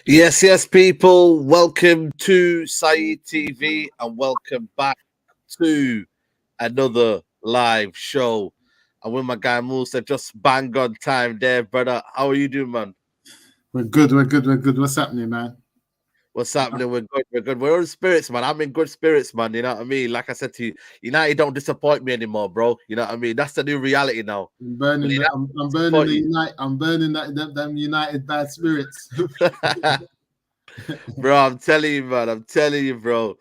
Yes, people. Welcome to Saeed TV and welcome back to another live show. I'm with my guy Moosa, just bang on time there, brother. How are you doing, man? We're good. We're good. We're good. What's happening, man? What's happening? We're good. We're good. We're in spirits, man. I'm in good spirits, man. You know what I mean? Like I said to you, United don't disappoint me anymore, bro. You know what I mean? That's the new reality now. I'm burning the. I'm burning the United. I'm burning them United bad spirits. Bro, I'm telling you, man. I'm telling you, bro.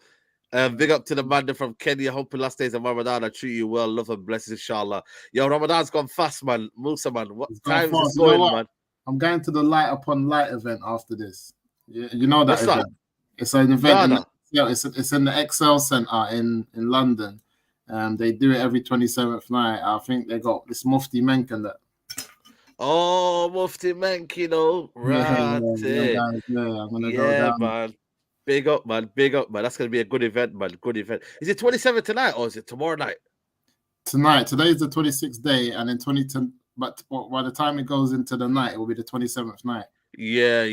Big up to the man from Kenya. Hoping last days of Ramadan I treat you well. Love and blessings, inshallah. Yo, Ramadan's gone fast, man. Musa, man. What It's gone time is fast. it You know going, what? man? I'm going to the Light Upon Light event after this. You know that What's that? event. It's an event. Ghana. It's in the Excel Centre in London. They do it every 27th night. I think they got this Mufti Menk and that. Oh, Mufti Menk, you know. Right. I'm gonna go down. Man. Big up, man. Big up, man. That's gonna be a good event, man. Good event. Is it 27 tonight or is it tomorrow night? Tonight. Today is the 26th day, and then 20. But by the time it goes into the night, it will be the 27th night. Yeah.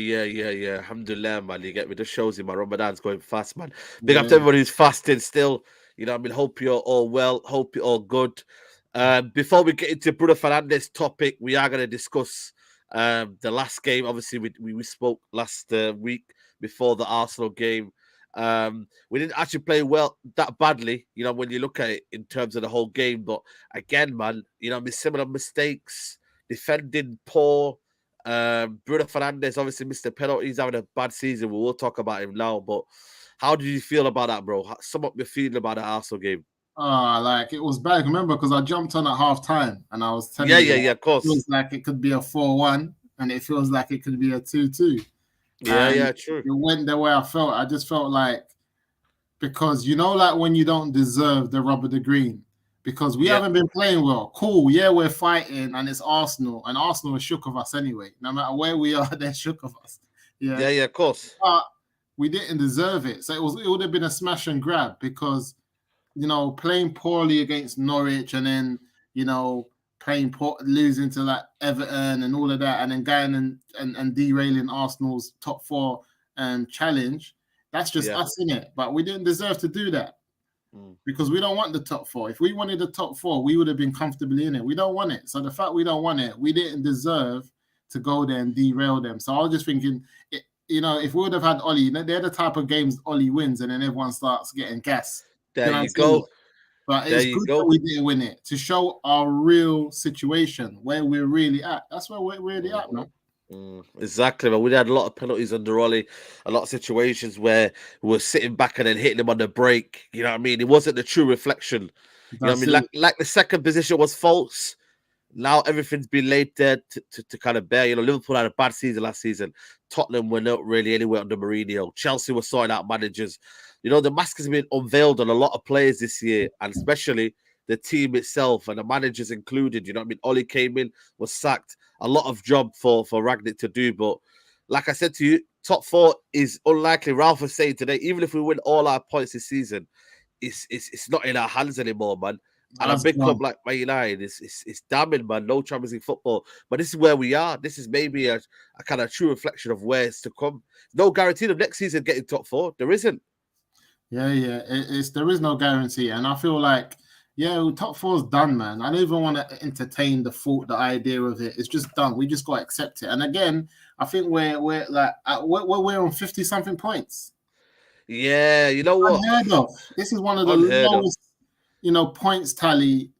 Alhamdulillah, man. You get me? This shows you my Ramadan's going fast, man. Big up to everybody who's fasting still. You know what I mean? Hope you're all well. Hope you're all good. Before we get into Bruno Fernandes' topic, we are going to discuss the last game. Obviously, we spoke last week before the Arsenal game. We didn't actually play well that badly, you know, when you look at it in terms of the whole game. But again, man, you know, similar mistakes, defending poor. Bruno Fernandes obviously missed the penalty. He's having a bad season. We will talk about him now. But how did you feel about that, bro? Sum up your feeling about the Arsenal game. Like it was bad. Remember, because I jumped on at half time and I was telling you, of course. It feels like it could be a 4-1 and it feels like it could be a 2-2. True. It went the way I felt. I just felt like, because you know, like when you don't deserve the rub of the green, because we haven't been playing well. Cool, yeah, we're fighting and it's Arsenal, and Arsenal are shook of us anyway. No matter where we are, they're shook of us. Yeah, of course. But we didn't deserve it. So it would have been a smash and grab, because you know, playing poorly against Norwich and then, you know, losing to like Everton and all of that, and then going and derailing Arsenal's top four challenge. That's just us, innit? But we didn't deserve to do that because we don't want the top four. If we wanted the top four, we would have been comfortably in it. We don't want it. So the fact we don't want it, we didn't deserve to go there and derail them. So I was just thinking, you know, if we would have had Ollie, they're the type of games Ollie wins and then everyone starts getting gas. There you go. But it's good that we didn't win it, to show our real situation, where we're really at. That's where we're really at, man. Exactly, man. We had a lot of penalties under Ollie, a lot of situations where we were sitting back and then hitting him on the break. You know what I mean? It wasn't the true reflection. You know what I mean? Like the second position was false. Now everything's been laid there to kind of bear. You know, Liverpool had a bad season last season. Tottenham were not really anywhere under Mourinho. Chelsea were sorting out managers. You know, the mask has been unveiled on a lot of players this year, and especially the team itself and the managers included. You know what I mean? Ollie came in, was sacked. A lot of job for Ragnick to do. But like I said to you, top four is unlikely. Ralph was saying today, even if we win all our points this season, it's not in our hands anymore, man. And a big club like Man United, it's damning, man. No Champions League football. But this is where we are. This is maybe a kind of true reflection of where it's to come. No guarantee of next season getting top four. There isn't. Yeah. There is no guarantee. And I feel like, top four's done, man. I don't even want to entertain the idea of it. It's just done. We just got to accept it. And again, I think we're on 50-something points. Yeah, you know what? Unheard of. This is one of the lowest, points tally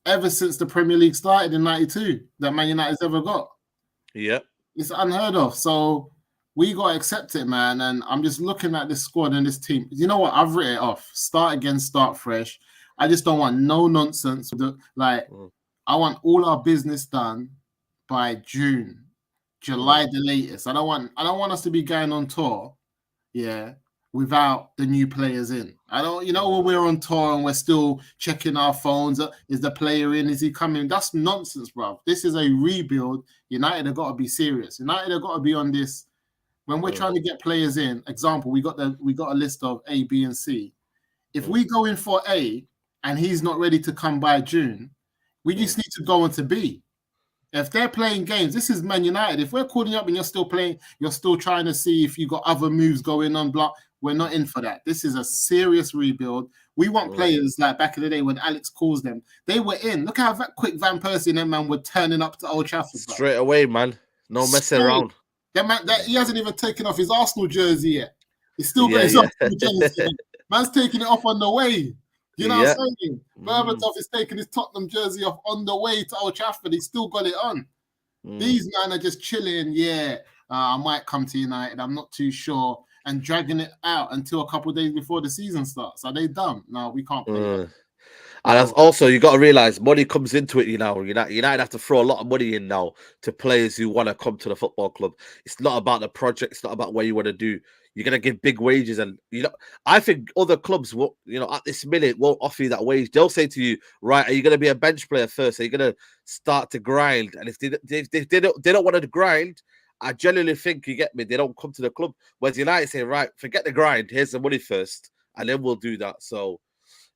ever since the Premier League started in '92 that Man United's ever got. Yeah, it's unheard of. So we got to accept it, man. And I'm just looking at this squad and this team. You know what? I've written it off. Start again, start fresh. I just don't want no nonsense. I want all our business done by June, July the latest. I don't want us to be going on tour, without the new players in. I don't, when we're on tour and we're still checking our phones, is the player in? Is he coming? That's nonsense, bro. This is a rebuild. United have got to be serious. United have got to be on this. When we're trying to get players in, example, we got a list of A, B, and C. If we go in for A and he's not ready to come by June, we just need to go on to B. If they're playing games, this is Man United. If we're calling you up and you're still playing, you're still trying to see if you got other moves going on. Block. We're not in for that. This is a serious rebuild. We want players like back in the day when Alex calls them. They were in. Look how quick Van Persie and them man were turning up to Old Trafford. Bro. Straight away, man. No messing around. That he hasn't even taken off his Arsenal jersey yet. He's still got his Arsenal jersey. Man's taking it off on the way. You know what I'm saying? Berbatov is taking his Tottenham jersey off on the way to Old Trafford. He's still got it on. These men are just chilling. Yeah, I might come to United. I'm not too sure. And dragging it out until a couple of days before the season starts. Are they dumb? No, we can't play that. And that's also, you got to realize money comes into it. United have to throw a lot of money in now to players who want to come to the football club. It's not about the project. It's not about what you want to do. You're gonna give big wages, and I think other clubs will, at this minute won't offer you that wage. They'll say to you, right, are you gonna be a bench player first? Are you gonna start to grind? And if they don't want to grind, I genuinely think, you get me, they don't come to the club. Whereas United say, right, forget the grind. Here's the money first, and then we'll do that. So.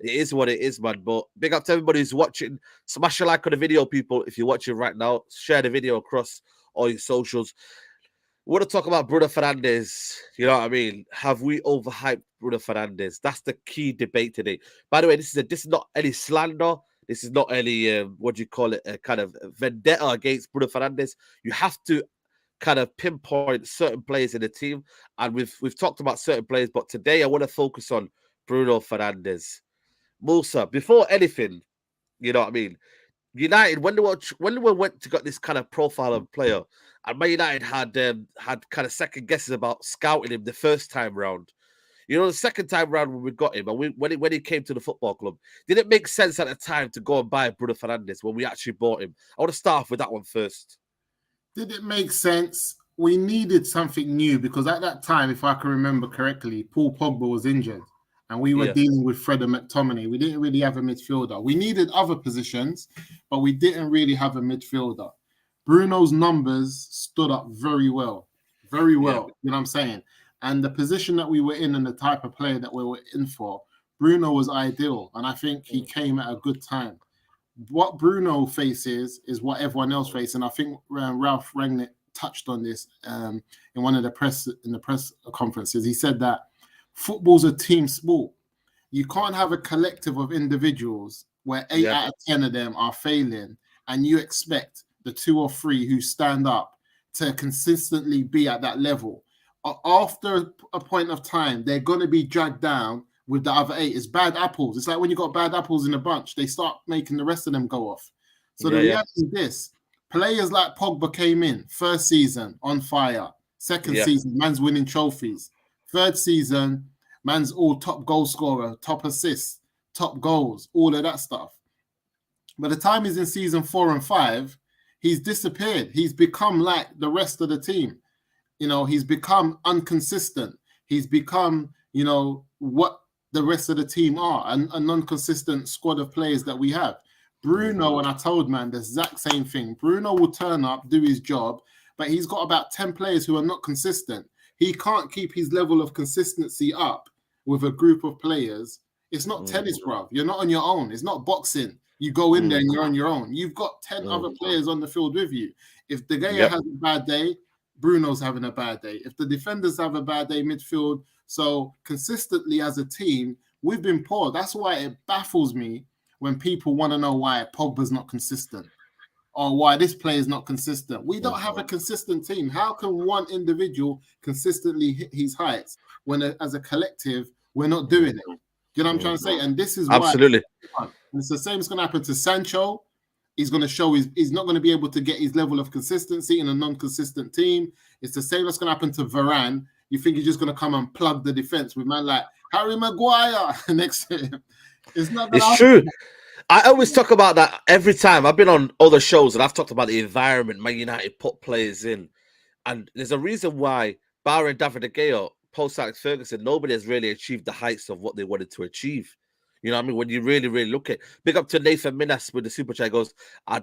It is what it is, man. But big up to everybody who's watching. Smash a like on the video, people. If you're watching right now, share the video across all your socials. We want to talk about Bruno Fernandes. You know what I mean? Have we overhyped Bruno Fernandes? That's the key debate today. By the way, this is not any slander. This is not any what do you call it? A kind of vendetta against Bruno Fernandes. You have to kind of pinpoint certain players in the team, and we've talked about certain players, but today I want to focus on Bruno Fernandes. Moosa, before anything, you know what I mean? United, when they went to got this kind of profile of player, and Man United had kind of second guesses about scouting him the first time round. The second time round when we got him, and when he came to the football club, did it make sense at the time to go and buy Bruno Fernandes when we actually bought him? I want to start off with that one first. Did it make sense? We needed something new because at that time, if I can remember correctly, Paul Pogba was injured. And we were dealing with Fred and McTominay. We didn't really have a midfielder. We needed other positions, but we didn't really have a midfielder. Bruno's numbers stood up very well. Very well. You know what I'm saying? And the position that we were in and the type of player that we were in for, Bruno was ideal. And I think he came at a good time. What Bruno faces is what everyone else faces. And I think Ralph Rangnick touched on this in one of the press conferences. He said that football's a team sport. You can't have a collective of individuals where 8 out of 10 of them are failing, and you expect the 2 or 3 who stand up to consistently be at that level. After a point of time, they're going to be dragged down with the other 8. It's bad apples. It's like when you got bad apples in a bunch, they start making the rest of them go off. So the reality is this. Players like Pogba came in, first season, on fire. Second season, man's winning trophies. Third season, man's all top goal scorer, top assists, top goals, all of that stuff. By the time he's in season 4 and 5, he's disappeared. He's become like the rest of the team. He's become inconsistent. He's become, what the rest of the team are, a non-consistent squad of players that we have. Bruno, and I told man the exact same thing. Bruno will turn up, do his job, but he's got about 10 players who are not consistent. He can't keep his level of consistency up with a group of players. It's not tennis, bro. You're not on your own. It's not boxing. You go in there and you're on your own. You've got 10 other players on the field with you. If De Gea has a bad day, Bruno's having a bad day. If the defenders have a bad day, midfield. So consistently as a team, we've been poor. That's why it baffles me when people want to know why Pogba's not consistent. Or why this player is not consistent. We don't have a consistent team. How can one individual consistently hit his heights when as a collective, we're not doing it? You know what I'm trying to say? And this is why. Absolutely. It's the same is going to happen to Sancho. He's going to show he's not going to be able to get his level of consistency in a non-consistent team. It's the same that's going to happen to Varane. You think he's just going to come and plug the defense with man like Harry Maguire next to him. It's true. I always talk about that every time. I've been on other shows and I've talked about the environment Man United put players in. And there's a reason why, barring David De Gea, post-Alex Ferguson, nobody has really achieved the heights of what they wanted to achieve. You know what I mean? When you really, really look at it. Big up to Nathan Minas with the super chat. Goes, I'm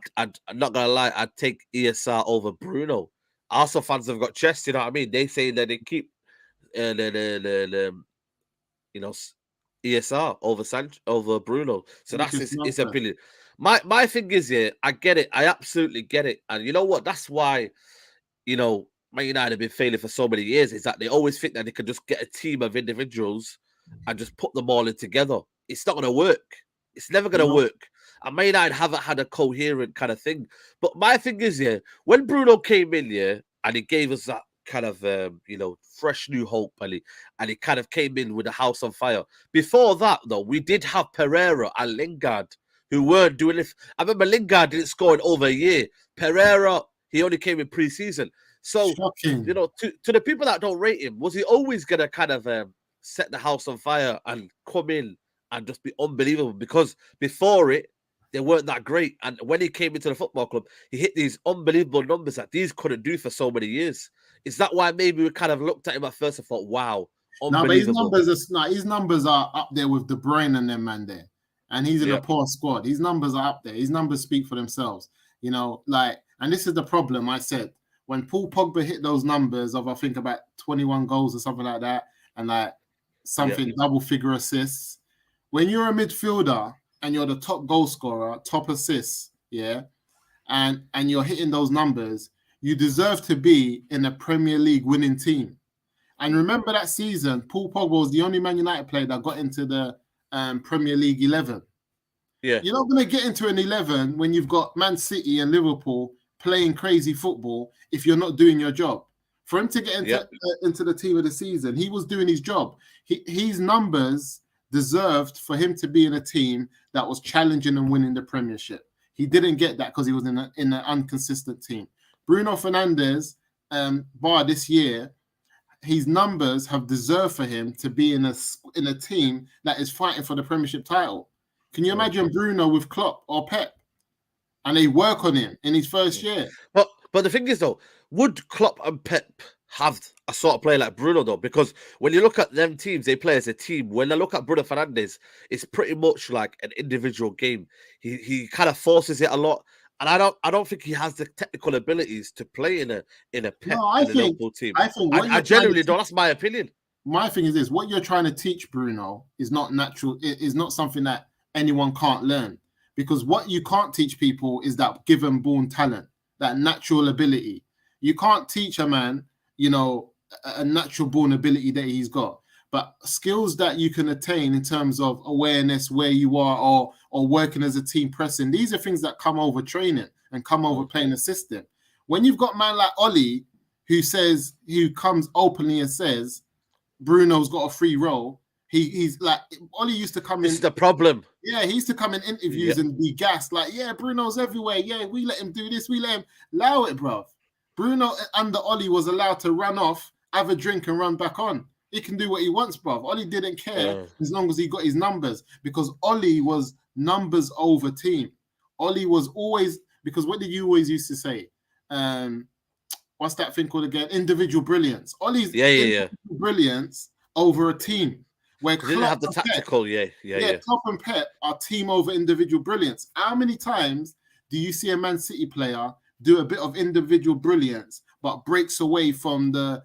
not going to lie, I'd take ESR over Bruno. Arsenal fans have got chest, you know what I mean? They say that they keep, ESR over Bruno. So Which that's is it's a nonsense. brilliant. My thing is, yeah, I get it. I absolutely get it. And you know what? That's why, Man United have been failing for so many years, is that they always think that they can just get a team of individuals and just put them all in together. It's not going to work. It's never going to No, work. And Man United haven't had a coherent kind of thing. But my thing is, yeah, when Bruno came in, yeah, and he gave us that kind of, fresh new hope, and he kind of came in with a house on fire. Before that, though, we did have Pereira and Lingard who weren't doing it. I remember Lingard didn't score in over a year. Pereira, he only came in pre-season. So, shocking. to the people that don't rate him, was he always going to kind of set the house on fire and come in and just be unbelievable? Because before it, they weren't that great. And when he came into the football club, he hit these unbelievable numbers that these couldn't do for so many years. Is that why maybe we kind of looked at him at first and thought, wow, No, but unbelievable? his numbers are up there with De Bruyne and them man there, and he's in a Yeah, poor squad. His numbers are up there. His numbers speak for themselves. And this is the problem. I said when Paul Pogba hit those numbers of I think about 21 goals or something like that, and like something double figure assists. When you're a midfielder and you're the top goal scorer, top assists, yeah, and you're hitting those numbers, you deserve to be in a Premier League winning team. And remember that season, Paul Pogba was the only Man United player that got into the Premier League 11. yeah, You're not going to get into an 11 when you've got Man City and Liverpool playing crazy football if you're not doing your job. For him to get into the team of the season, he was doing his job. His numbers deserved for him to be in a team that was challenging and winning the Premiership. He didn't get that because he was in an inconsistent team. Bruno Fernandes, bar this year, his numbers have deserved for him to be in a team that is fighting for the Premiership title. Can you imagine Bruno with Klopp or Pep? And they work on him in his first year. But the thing is, though, would Klopp and Pep have a sort of player like Bruno, though? Because when you look at them teams, they play as a team. When I look at Bruno Fernandes, it's pretty much like an individual game. He kind of forces it a lot. And I don't think he has the technical abilities to play in a Pep No, and a Liverpool team. I you're genuinely don't. That's my opinion. my thing is this: what you're trying to teach Bruno is not natural. It is not something that anyone can't learn. Because what you can't teach people is that given born talent, that natural ability. You can't teach a man, a natural born ability that he's got. But skills that you can attain in terms of awareness, where you are, or working as a team pressing, these are things that come over training and come over playing a system. When you've got a man like Ollie, who comes openly and says, Bruno's got a free role, he's like, Ollie used to come in. This is the problem. Yeah, he used to come in interviews and be gassed, like, yeah, Bruno's everywhere. Yeah, we let him do this. We let him allow it, bruv. Bruno under Ollie was allowed to run off, have a drink, and run back on. He can do what he wants, bruv. Ollie didn't care as long as he got his numbers, because Ollie was numbers over team. Ollie was always, because what did you always used to say? What's that thing called again? Individual brilliance. Ollie's individual brilliance over a team. Where they didn't have the tactical, Klopp and Pep are team over individual brilliance. How many times do you see a Man City player do a bit of individual brilliance, but breaks away from the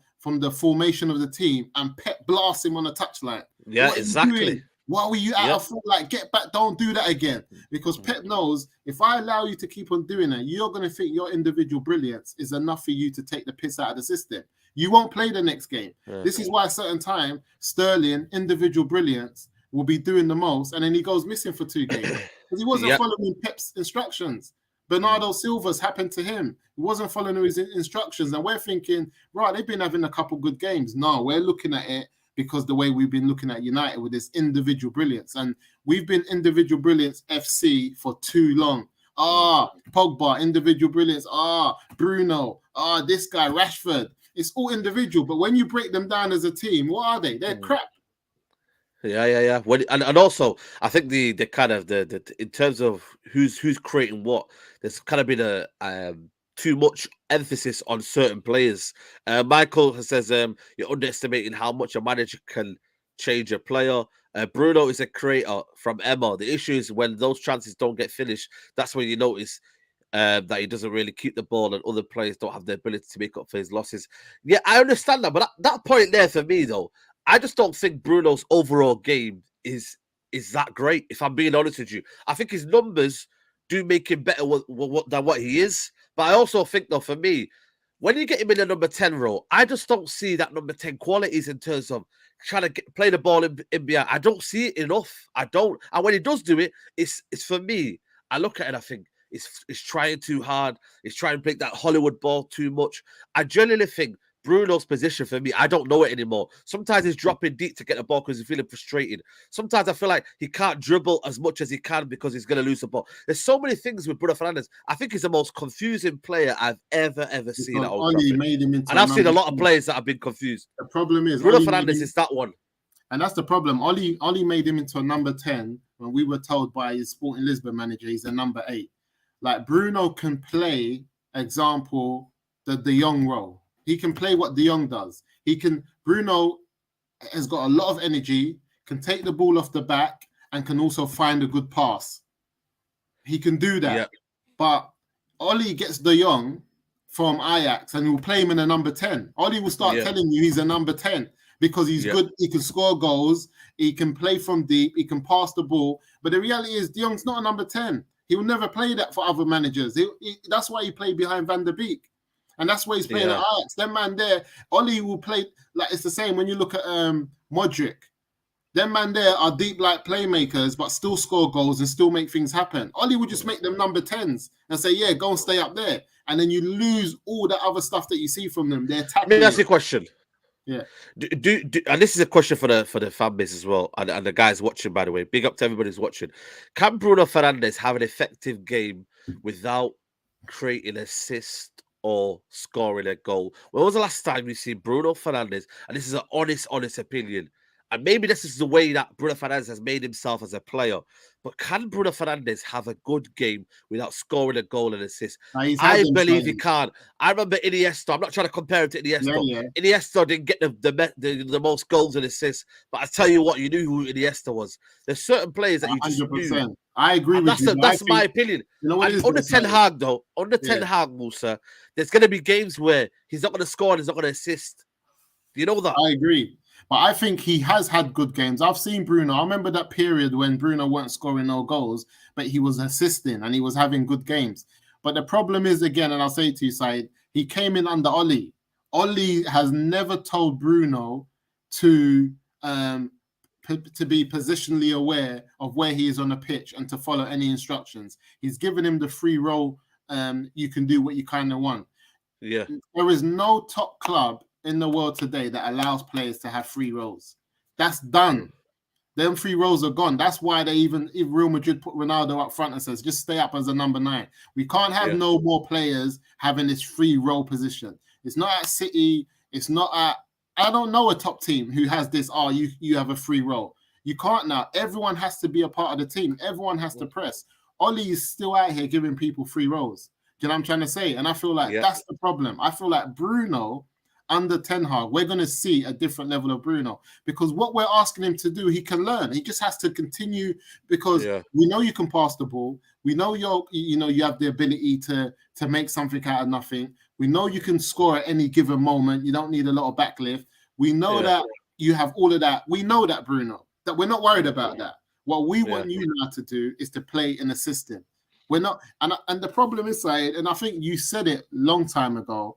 formation of the team, and Pep blasts him on the touchline? Yeah, exactly. Why were you out of full? Like, get back, don't do that again. Because Pep knows if I allow you to keep on doing it, you're going to think your individual brilliance is enough for you to take the piss out of the system. You won't play the next game. This is why a certain time, Sterling, individual brilliance, will be doing the most, and then he goes missing for 2 games. Because he wasn't following Pep's instructions. Bernardo Silva's happened to him. He wasn't following his instructions. And we're thinking, right, they've been having a couple good games. No, we're looking at it because the way we've been looking at United with this individual brilliance. And we've been individual brilliance FC for too long. Pogba, individual brilliance. Bruno. This guy, Rashford. It's all individual, but when you break them down as a team, what are they? They're crap. Yeah. And also, I think the kind of the in terms of who's creating what, there's kind of been a too much emphasis on certain players. Michael says you're underestimating how much a manager can change a player. Bruno is a creator from Emma. The issue is when those chances don't get finished, that's when you notice that he doesn't really keep the ball and other players don't have the ability to make up for his losses. Yeah, I understand that. But that point there for me, though, I just don't think Bruno's overall game is that great. If I'm being honest with you, I think his numbers do make him better than what he is. But I also think, though, for me, when you get him in the number 10 role, I just don't see that number 10 qualities in terms of trying to play the ball in behind. I don't see it enough. I don't. And when he does do it, it's for me. I look at it and I think it's trying too hard. It's trying to make that Hollywood ball too much. I genuinely think Bruno's position for me, I don't know it anymore. Sometimes he's dropping deep to get the ball because he's feeling frustrated. Sometimes I feel like he can't dribble as much as he can because he's going to lose the ball. There's so many things with Bruno Fernandes. I think he's the most confusing player I've ever seen at Old Trafford. Made him into and I've seen a lot of players that have been confused. The problem is Bruno Fernandes is that one. And that's the problem. Oli made him into a number 10 when we were told by his Sporting Lisbon manager he's a number 8. Like Bruno can play, example, the De Jong role. He can play what De Jong does. Bruno has got a lot of energy, can take the ball off the back, and can also find a good pass. He can do that. Yeah. But Oli gets De Jong from Ajax and will play him in a number 10. Oli will start telling you he's a number 10 because he's good. He can score goals. He can play from deep. He can pass the ball. But the reality is De Jong's not a number 10. He will never play that for other managers. That's why he played behind Van der Beek. And that's why he's playing at Ajax. That man there, Oli will play, like it's the same when you look at Modric. Them man there are deep like playmakers, but still score goals and still make things happen. Oli would just make them number 10s and say, yeah, go and stay up there. And then you lose all the other stuff that you see from them. They're tackling. Let me ask you a question. Yeah. Do and this is a question for the fan base as well, and the guys watching, by the way. Big up to everybody who's watching. Can Bruno Fernandes have an effective game without creating assist or scoring a goal? When was the last time you see Bruno Fernandes? And this is an honest opinion. And maybe this is the way that Bruno Fernandes has made himself as a player. But can Bruno Fernandes have a good game without scoring a goal and assist? I believe he can. I remember Iniesta. I'm not trying to compare him to Iniesta. Iniesta didn't get the most goals and assists. But I tell you what, you knew who Iniesta was. There's certain players that you just 100%. Knew. I agree with you. That's my opinion. You know what on the Ten Hag, though, on the Ten Hag, Moosa, there's going to be games where he's not going to score and he's not going to assist. Do you know that? I agree. But I think he has had good games. I've seen Bruno. I remember that period when Bruno weren't scoring no goals, but he was assisting and he was having good games. But the problem is, again, and I'll say it to you, Saeed, he came in under Oli. Oli has never told Bruno to be positionally aware of where he is on the pitch and to follow any instructions. He's given him the free role. You can do what you kind of want. Yeah. There is no top club in the world today that allows players to have free roles. That's done. Them free roles are gone. That's why if Real Madrid put Ronaldo up front and says, just stay up as a number 9. We can't have no more players having this free role position. It's not at City. It's not at, I don't know a top team who has this, you have a free role. You can't now. Everyone has to be a part of the team. Everyone has to press. Oli is still out here giving people free roles. Do you know what I'm trying to say? And I feel like that's the problem. I feel like Bruno, under Ten Hag, we're going to see a different level of Bruno because what we're asking him to do, he can learn. He just has to continue because we know you can pass the ball. We know you have the ability to make something out of nothing. We know you can score at any given moment. You don't need a lot of backlift. We know that you have all of that. We know that, Bruno, that we're not worried about that. What we want you now to do is to play an assistant. We're not, and the problem is, Saeed, and I think you said it long time ago,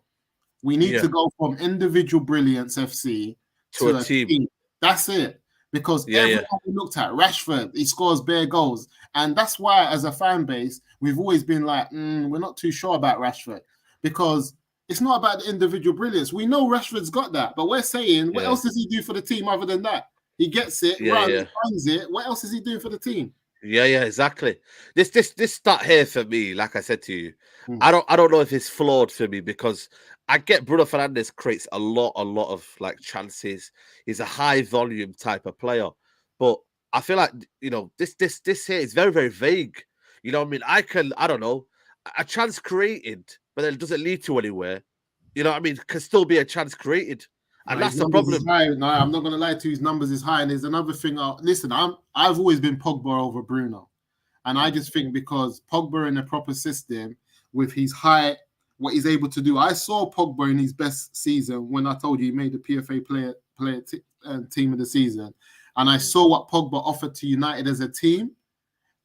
we need to go from individual brilliance FC to a team. That's it. Because everyone we looked at, Rashford, he scores bare goals. And that's why, as a fan base, we've always been like, we're not too sure about Rashford. Because it's not about the individual brilliance. We know Rashford's got that. But we're saying, what else does he do for the team other than that? He gets it, runs it. What else is he doing for the team? Yeah, exactly. This stat here for me, like I said to you, I don't know if it's flawed for me because I get Bruno Fernandes creates a lot of like chances. He's a high volume type of player, but I feel like this here is very, very vague. You know what I mean? I don't know, a chance created, but then it doesn't lead to anywhere. You know what I mean? Can still be a chance created. And that's the problem. No, I'm not going to lie to you. His numbers is high. And there's another thing. Listen, I've always been Pogba over Bruno. And I just think because Pogba in a proper system with his height, what he's able to do. I saw Pogba in his best season when I told you he made the PFA player team of the season. and I saw what Pogba offered to United as a team.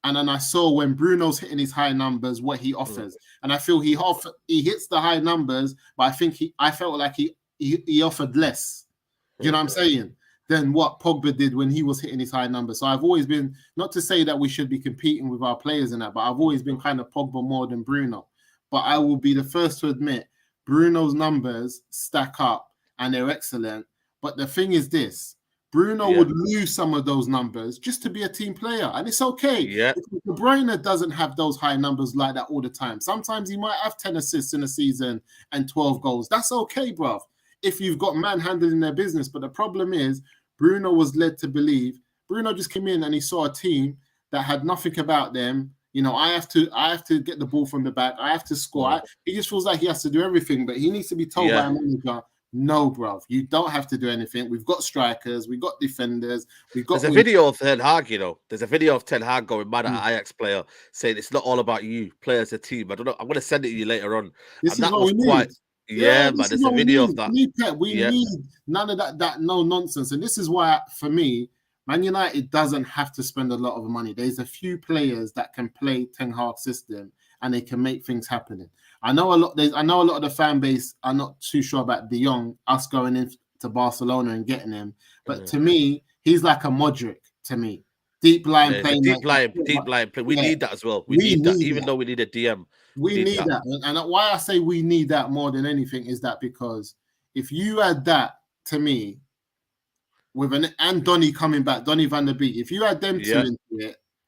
And then I saw when Bruno's hitting his high numbers, what he offers. And I feel he hits the high numbers, but I felt like he offered less. You know what I'm saying? Than what Pogba did when he was hitting his high numbers. So I've always been, not to say that we should be competing with our players in that, but I've always been kind of Pogba more than Bruno. But I will be the first to admit Bruno's numbers stack up and they're excellent. But the thing is this, Bruno would lose some of those numbers just to be a team player. And it's okay. Yeah. De Bruyne doesn't have those high numbers like that all the time. Sometimes he might have 10 assists in a season and 12 goals. That's okay, bruv, if you've got man handling their business. But the problem is Bruno was led to believe, Bruno just came in and he saw a team that had nothing about them. You know, I have to get the ball from the back. I have to score. He just feels like he has to do everything, but he needs to be told by a manager, no, bruv, you don't have to do anything. We've got strikers, we've got defenders, we've got. There's a video of Ten Hag, you know. There's a video of Ten Hag going mad at an Ajax player, saying it's not all about you, play as a team. I don't know. I'm going to send it to you later on. This is what we need. Yeah, but there's a video of that. We need none of that no nonsense. And this is why, for me, Man United doesn't have to spend a lot of money. There's a few players that can play Ten Hag system and they can make things happen. I know a lot of the fan base are not too sure about Dillon, us going into Barcelona and getting him. But to me, he's like a Modric to me. Deep line play. Deep line play. We need that as well. We need that, even though we need a DM. We need that. And why I say we need that more than anything is that because if you add that to me, and Donny coming back, Donny van der Beek, if you add them two into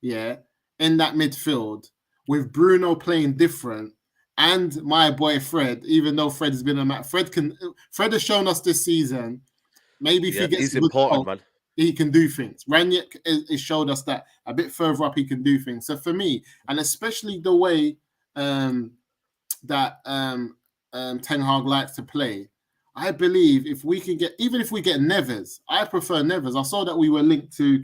it, in that midfield, with Bruno playing different, and my boy Fred, even though Fred has been a match, Fred has shown us this season, maybe if he gets he's important, man. He can do things. Ranić has showed us that a bit further up he can do things. So for me, and especially the way that Ten Hag likes to play, I believe if we get Neves, I prefer Neves. I saw that we were linked to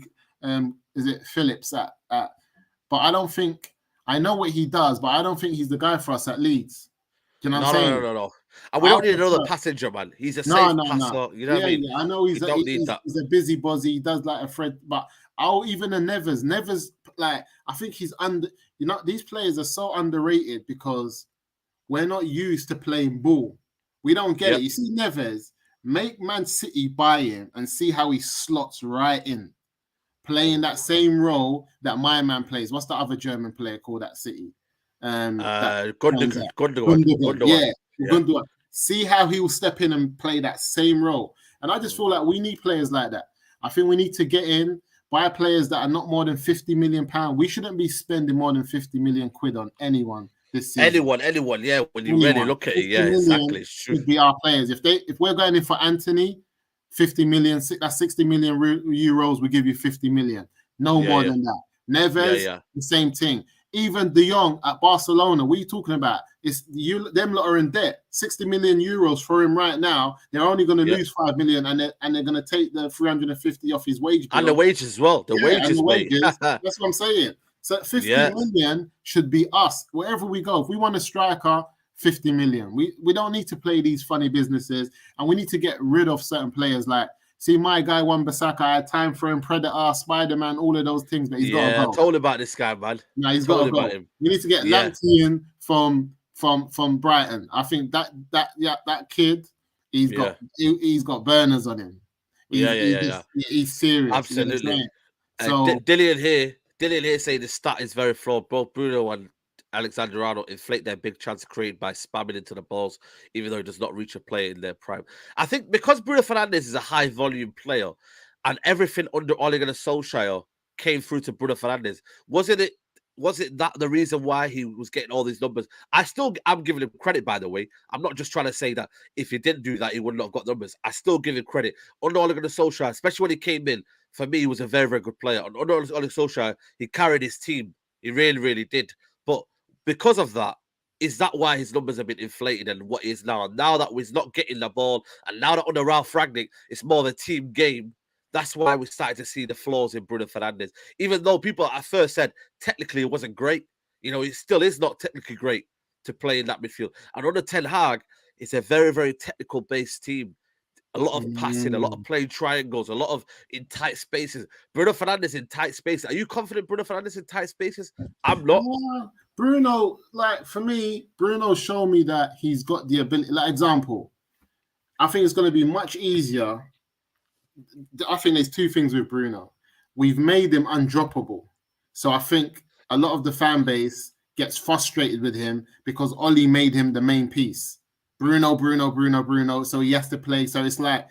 is it Phillips at but I don't think, I know what he does, but I don't think he's the guy for us at Leeds. Do you know what I'm saying? No. And we don't need another passenger, man. He's a safe passer. You know what I mean? Yeah, I know he's a busy buzzy. He does like a Fred, but even a Neves, like, I think he's these players are so underrated because we're not used to playing ball. We don't get it. You see Neves, make Man City buy him and see how he slots right in, playing that same role that my man plays. What's the other German player called at City? Gundogan. Gundogan. See how he will step in and play that same role. And I just feel like we need players like that. I think we need to get in, buy players that are not more than £50 million. We shouldn't be spending more than 50 million quid on anyone this season. Anyone, yeah. When you really look at it, yeah, exactly. Should be our players. If we're going in for Anthony, 50 million, that's 60 million euros. We give you 50 million, no more than that. Neves, the same thing. Even De Jong at Barcelona, what are you talking about? It's them lot are in debt. 60 million euros for him right now. They're only going to lose 5 million, and they're going to take the 350 off his wage bill. And the wages as well. The wages. That's what I'm saying. So 50 million should be us wherever we go. If we want a striker, 50 million. We don't need to play these funny businesses, and we need to get rid of certain players. Like, see, my guy Wan-Bissaka, I had time for him, Predator, Spider-Man, all of those things, but he's got to go. I told about this guy, man. No, he's got to go. We need to get Lamptey from Brighton. I think that kid, he's got burners on him. He's serious. Absolutely. You know, so Dillon here saying the stat is very flawed. Both Bruno and Alexander Arnold inflate their big chance created by spamming into the balls, even though he does not reach a player in their prime. I think because Bruno Fernandes is a high volume player and everything under Ole Gunnar Solskjaer came through to Bruno Fernandes, was it that the reason why he was getting all these numbers? I'm giving him credit, by the way. I'm not just trying to say that if he didn't do that, he would not have got numbers. I still give him credit. Under Ole Gunnar Solskjaer, especially when he came in, for me, he was a very, very good player. Under Ole Solskjaer, he carried his team. He really, really did. But because of that, is that why his numbers have been inflated and what is now? Now that he's not getting the ball, and now that under Ralph Rangnick, it's more of a team game. That's why we started to see the flaws in Bruno Fernandes. Even though people at first said technically it wasn't great, it still is not technically great to play in that midfield. And under Ten Hag, it's a very, very technical based team. A lot of passing, a lot of playing triangles, a lot of in tight spaces. Bruno Fernandes in tight spaces. Are you confident Bruno Fernandes in tight spaces? I'm not. Bruno, like for me, Bruno showed me that he's got the ability. Like example, I think it's going to be much easier. I think there's two things with Bruno. We've made him undroppable. So I think a lot of the fan base gets frustrated with him because Oli made him the main piece. Bruno, Bruno, Bruno, Bruno. So he has to play. So it's like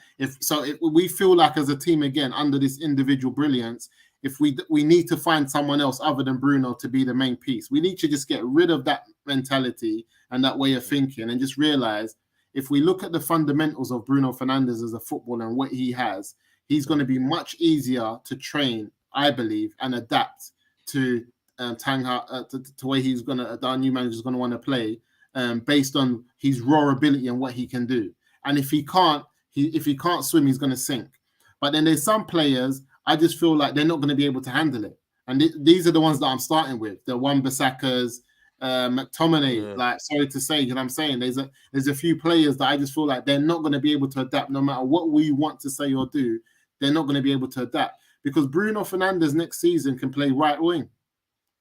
we feel like as a team again under this individual brilliance, if we need to find someone else other than Bruno to be the main piece. We need to just get rid of that mentality and that way of thinking and just realize if we look at the fundamentals of Bruno Fernandes as a footballer and what he has, he's going to be much easier to train, I believe, and adapt to to where he's going to, our new manager is going to want to play based on his raw ability and what he can do. And if he can't swim, he's going to sink. But then there's some players, I just feel like they're not going to be able to handle it. And these are the ones that I'm starting with. The Wan-Bissakas, McTominay, like, sorry to say, you know what I'm saying? There's a few players that I just feel like they're not going to be able to adapt no matter what we want to say or do. They're not going to be able to adapt because Bruno Fernandes next season can play right wing.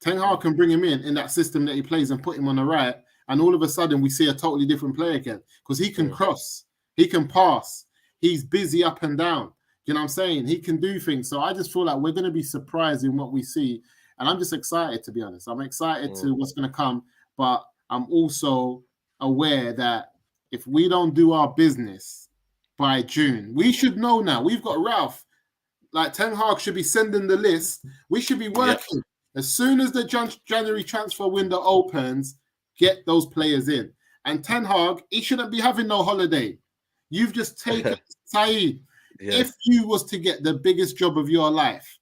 Ten Hag can bring him in that system that he plays and put him on the right. And all of a sudden we see a totally different player again because he can cross, he can pass, he's busy up and down. You know what I'm saying? He can do things. So I just feel like we're going to be surprised in what we see. And I'm just excited, to be honest. I'm excited to what's going to come. But I'm also aware that if we don't do our business by June, we should know now. We've got Ralph. Like Ten Hag should be sending the list. We should be working. Yep. As soon as the January transfer window opens, get those players in. And Ten Hag, he shouldn't be having no holiday. You've just taken Saeed. Yeah. If you was to get the biggest job of your life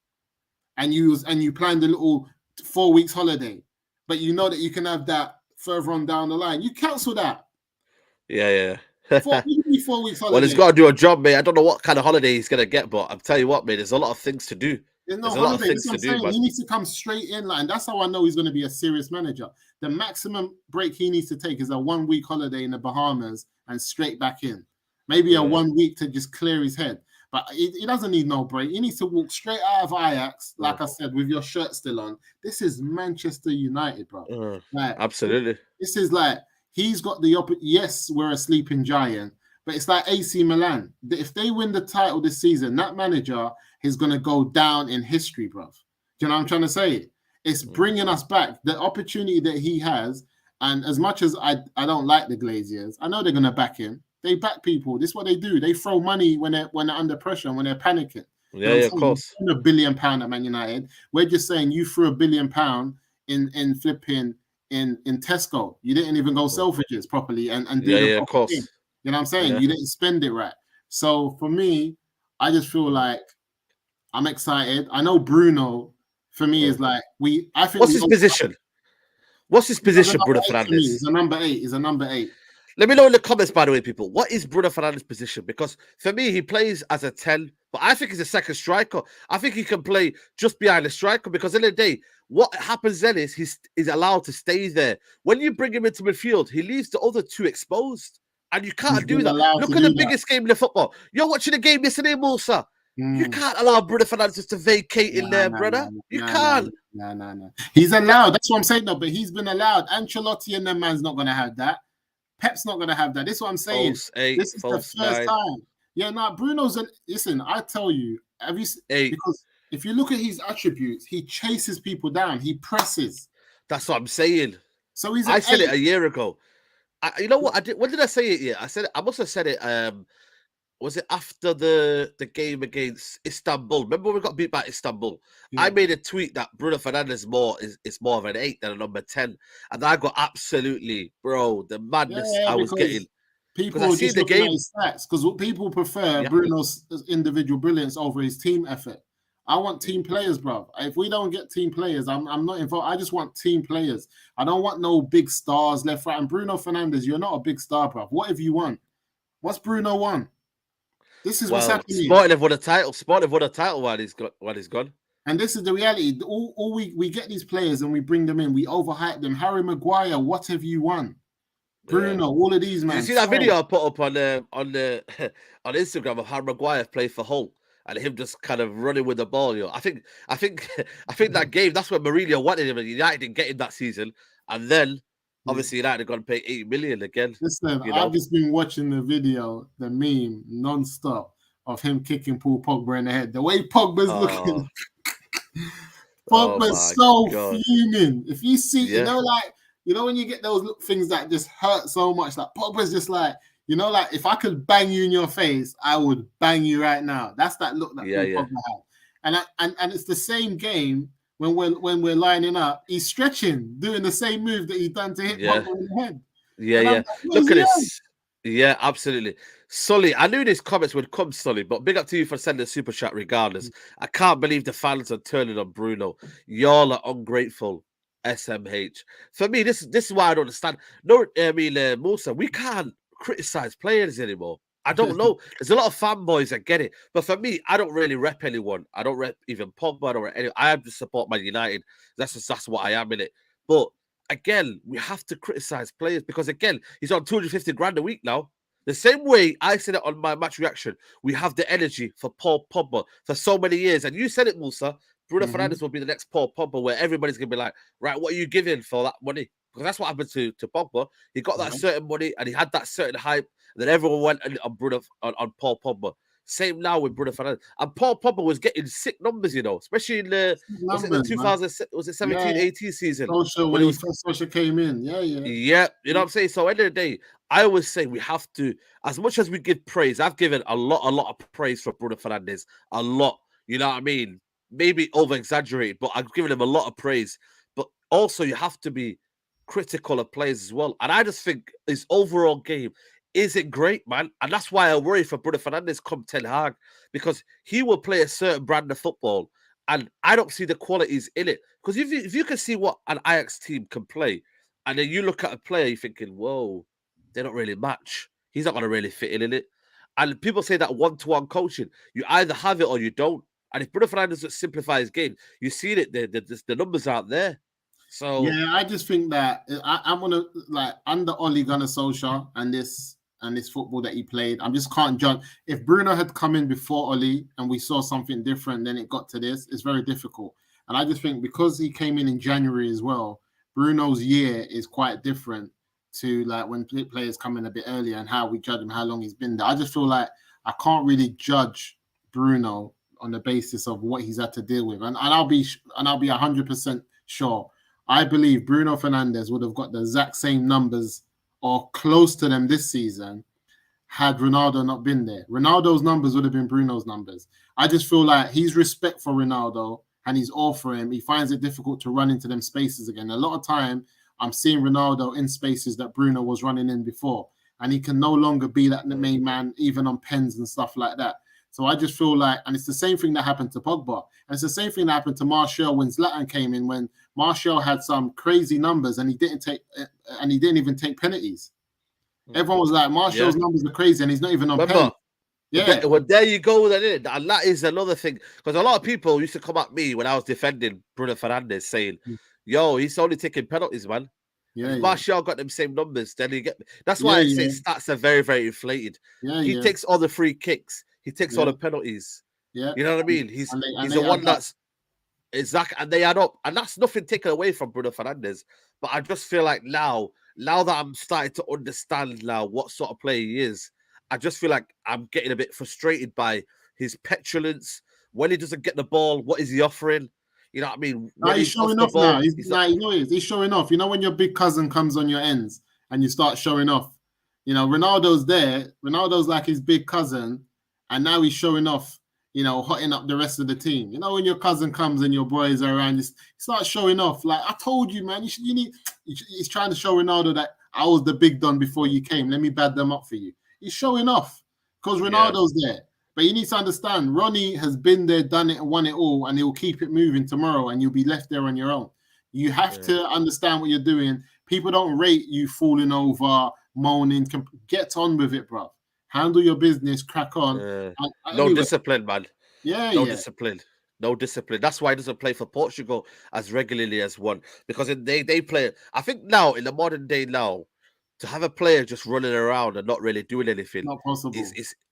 and you planned a little 4 weeks holiday, but you know that you can have that further on down the line, you cancel that. Yeah. 4 weeks holiday. Well, he's got to do a job, mate. I don't know what kind of holiday he's going to get, but I'll tell you what, mate, there's a lot of things to do. There's a lot of things to do, man. He needs to come straight in, and that's how I know he's going to be a serious manager. The maximum break he needs to take is a 1 week holiday in the Bahamas and straight back in. Maybe a 1 week to just clear his head. But he doesn't need no break. He needs to walk straight out of Ajax, like I said, with your shirt still on. This is Manchester United, bro. Absolutely. This is like, he's got the yes, we're a sleeping giant, but it's like AC Milan. If they win the title this season, that manager is going to go down in history, bro. Do you know what I'm trying to say? It's bringing us back. The opportunity that he has, and as much as I don't like the Glaziers, I know they're going to back him. They back people. This is what they do. They throw money when they're under pressure and when they're panicking. Yeah, of course. £1 billion at Man United. We're just saying you threw £1 billion in flipping in Tesco. You didn't even go Selfridges properly and do the of course. thing. You know what I'm saying? Yeah. You didn't spend it right. So for me, I just feel like I'm excited. I know Bruno for me is like I think what's his position? What's his position, Bruno Fernandes? He's a number 8. He's a number 8. Let me know in the comments, by the way, people. What is Bruno Fernandes' position? Because for me, he plays as a 10, but I think he's a second striker. I think he can play just behind the striker because at the end of the day, what happens then is he's allowed to stay there. When you bring him into midfield, he leaves the other two exposed. And you can't do that. Look at the biggest game in the football. You're watching the game yesterday, Moosa. You can't allow Bruno Fernandes to vacate in there, brother. You can't. No. He's allowed. That's what I'm saying, though. But he's been allowed. Ancelotti and them man's not going to have that. Pep's not going to have that. This is what I'm saying. This is the first time. Yeah, Bruno's listen, I tell you, because if you look at his attributes, he chases people down. He presses. That's what I'm saying. So I said it a year ago. You know what I did? When did I say it? Yeah, I must have said it. Was it after the game against Istanbul? Remember when we got beat by Istanbul? Yeah. I made a tweet that Bruno Fernandes is more of an 8 than a number 10, and I got absolutely, bro, the madness I was getting. People are just looking at his stats because people prefer Bruno's individual brilliance over his team effort. I want team players, bro. If we don't get team players, I'm not involved. I just want team players. I don't want no big stars left, right. And Bruno Fernandes, you're not a big star, bro. What have you won? What's Bruno won? This is what's happening. Sporting have won a title. Sporting have won a title while he's gone. And this is the reality. We get these players and we bring them in. We overhype them. Harry Maguire, what have you won? Bruno, all of these, Did you man. see that video I put up on the on Instagram of how Maguire played for Hull and him just kind of running with the ball? I think that game, that's when Mourinho wanted him, and United didn't get him that season. And then obviously United are going to pay 80 million again. Listen, I've just been watching the video, the meme, non-stop of him kicking Paul Pogba in the head. The way Pogba's looking, Pogba's fuming. If you see, you know when you get those things that just hurt so much, like Pogba's just like, like if I could bang you in your face, I would bang you right now. That's that look that Paul Pogba had. And it's the same game when we're lining up. He's stretching, doing the same move that he done to hit Pogba in the head. Like, look at this. Yeah, absolutely. Sully, I knew these comments would come, Sully, but big up to you for sending a super chat regardless. I can't believe the fans are turning on Bruno. Y'all are ungrateful. SMH. For me, this is why I don't understand. No, I mean, Moosa, we can't criticize players anymore. I don't know. There's a lot of fanboys that get it. But for me, I don't really rep anyone. I don't rep even Pogba. I don't rep anyone. I have to support Man United. That's what I am in it. But again, we have to criticize players because, again, he's on 250 grand a week now. The same way I said it on my match reaction, we have the energy for Paul Pogba for so many years. And you said it, Moosa. Bruno Fernandes will be the next Paul Pogba, where everybody's going to be like, right, what are you giving for that money? Because that's what happened to Pogba. He got that certain money and he had that certain hype. And then everyone went on Paul Pogba. Same now with Bruno Fernandes. And Paul Pogba was getting sick numbers, especially in the 2017-18 season. When Social came in. Yeah. Yeah, you know what I'm saying? So at the end of the day, I always say we have to, as much as we give praise, I've given a lot of praise for Bruno Fernandes. A lot. You know what I mean? Maybe over-exaggerated, but I've given him a lot of praise. But also, you have to be critical of players as well. And I just think his overall game isn't great, man. And that's why I worry for Bruno Fernandes come Ten Hag, because he will play a certain brand of football, and I don't see the qualities in it. Because if you can see what an Ajax team can play, and then you look at a player, you're thinking, whoa, they don't really match. He's not going to really fit in it. And people say that one-to-one coaching, you either have it or you don't. And if Bruno Fernandes doesn't simplify his game, you see it. The numbers aren't there. So yeah, I just think that I'm gonna under Ole Gunnar Solskjaer and this football that he played. I just can't judge. If Bruno had come in before Ole and we saw something different, then it got to this. It's very difficult. And I just think because he came in January as well, Bruno's year is quite different to like when players come in a bit earlier and how we judge him, how long he's been there. I just feel like I can't really judge Bruno on the basis of what he's had to deal with, and I'll be 100% sure. I believe Bruno Fernandes would have got the exact same numbers or close to them this season had Ronaldo not been there. Ronaldo's numbers would have been Bruno's numbers. I just feel like he's respect for Ronaldo and he's all for him. He finds it difficult to run into them spaces again. A lot of time I'm seeing Ronaldo in spaces that Bruno was running in before, and he can no longer be that main man even on pens and stuff like that. So I just feel like, and it's the same thing that happened to Pogba. And it's the same thing that happened to Martial when Zlatan came in, when Martial had some crazy numbers and he didn't even take penalties. Everyone was like, Martial's numbers are crazy and he's not even on pen. Yeah. Well, there you go, then. And that is another thing. Because a lot of people used to come at me when I was defending Bruno Fernandes saying, yo, he's only taking penalties, man. Yeah, Martial got them same numbers, then he get. That's why I say stats are very, very inflated. He takes all the free kicks. He takes all the penalties. Yeah, you know what I mean. He's the one that's exactly, and they add up, and that's nothing taken away from Bruno Fernandes. But I just feel like now that I'm starting to understand now what sort of player he is, I just feel like I'm getting a bit frustrated by his petulance when he doesn't get the ball. What is he offering? You know what I mean? He's showing off now. He's showing off. You know when your big cousin comes on your ends and you start showing off. You know Ronaldo's there. Ronaldo's like his big cousin. And now he's showing off, hotting up the rest of the team. You know, when your cousin comes and your boys are around, you start showing off. Like, I told you, man, he's trying to show Ronaldo that I was the big don before you came. Let me bad them up for you. He's showing off because Ronaldo's there. But you need to understand, Ronnie has been there, done it, and won it all, and he'll keep it moving tomorrow, and you'll be left there on your own. You have to understand what you're doing. People don't rate you falling over, moaning. Get on with it, bro. Handle your business, crack on. No discipline, man. No discipline. No discipline. That's why he doesn't play for Portugal as regularly as one. Because they play. I think now, in the modern day now, to have a player just running around and not really doing anything Not possible.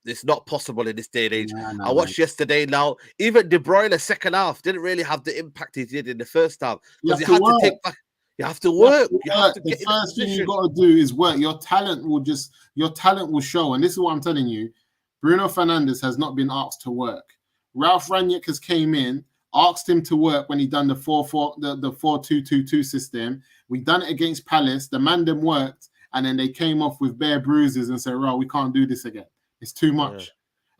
it's not possible in this day and age. Nah, I watched yesterday now, even De Bruyne second half didn't really have the impact he did in the first half because you had to take back. You have to work. You have to get in the first thing you got to do is work. Your talent will show. And this is what I'm telling you. Bruno Fernandes has not been asked to work. Ralph Rangnick has came in, asked him to work when he done the 4-2-2-2 system. We done it against Palace. The man them worked, and then they came off with bare bruises and said, "Right, we can't do this again. It's too much."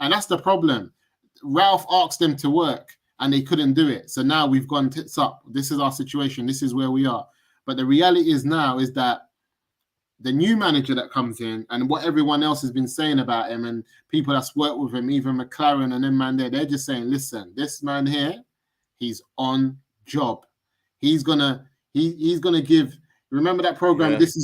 And that's the problem. Ralph asked them to work, and they couldn't do it. So now we've gone tits up. This is our situation. This is where we are. But the reality is now is that the new manager that comes in and what everyone else has been saying about him and people that's worked with him, even McLaren and them man there, they're just saying, listen, this man here, he's on job. He's gonna give. Remember that program? Yeah. This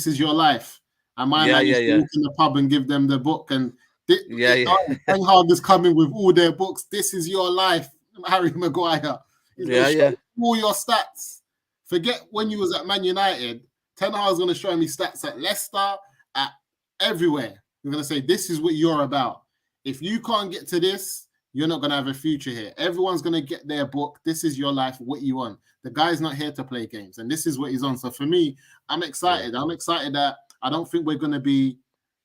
is your life. And my man used to walk in the pub and give them the book. And Ten Hag is coming with all their books. This is your life, Harry Maguire. He's gonna show all your stats. Forget when you was at Man United. Ten Hag is going to show me stats at Leicester, at everywhere. You're going to say, this is what you're about. If you can't get to this, you're not going to have a future here. Everyone's going to get their book. This is your life, what you want. The guy's not here to play games, and this is what he's on. So for me, I'm excited. I'm excited that I don't think we're going to be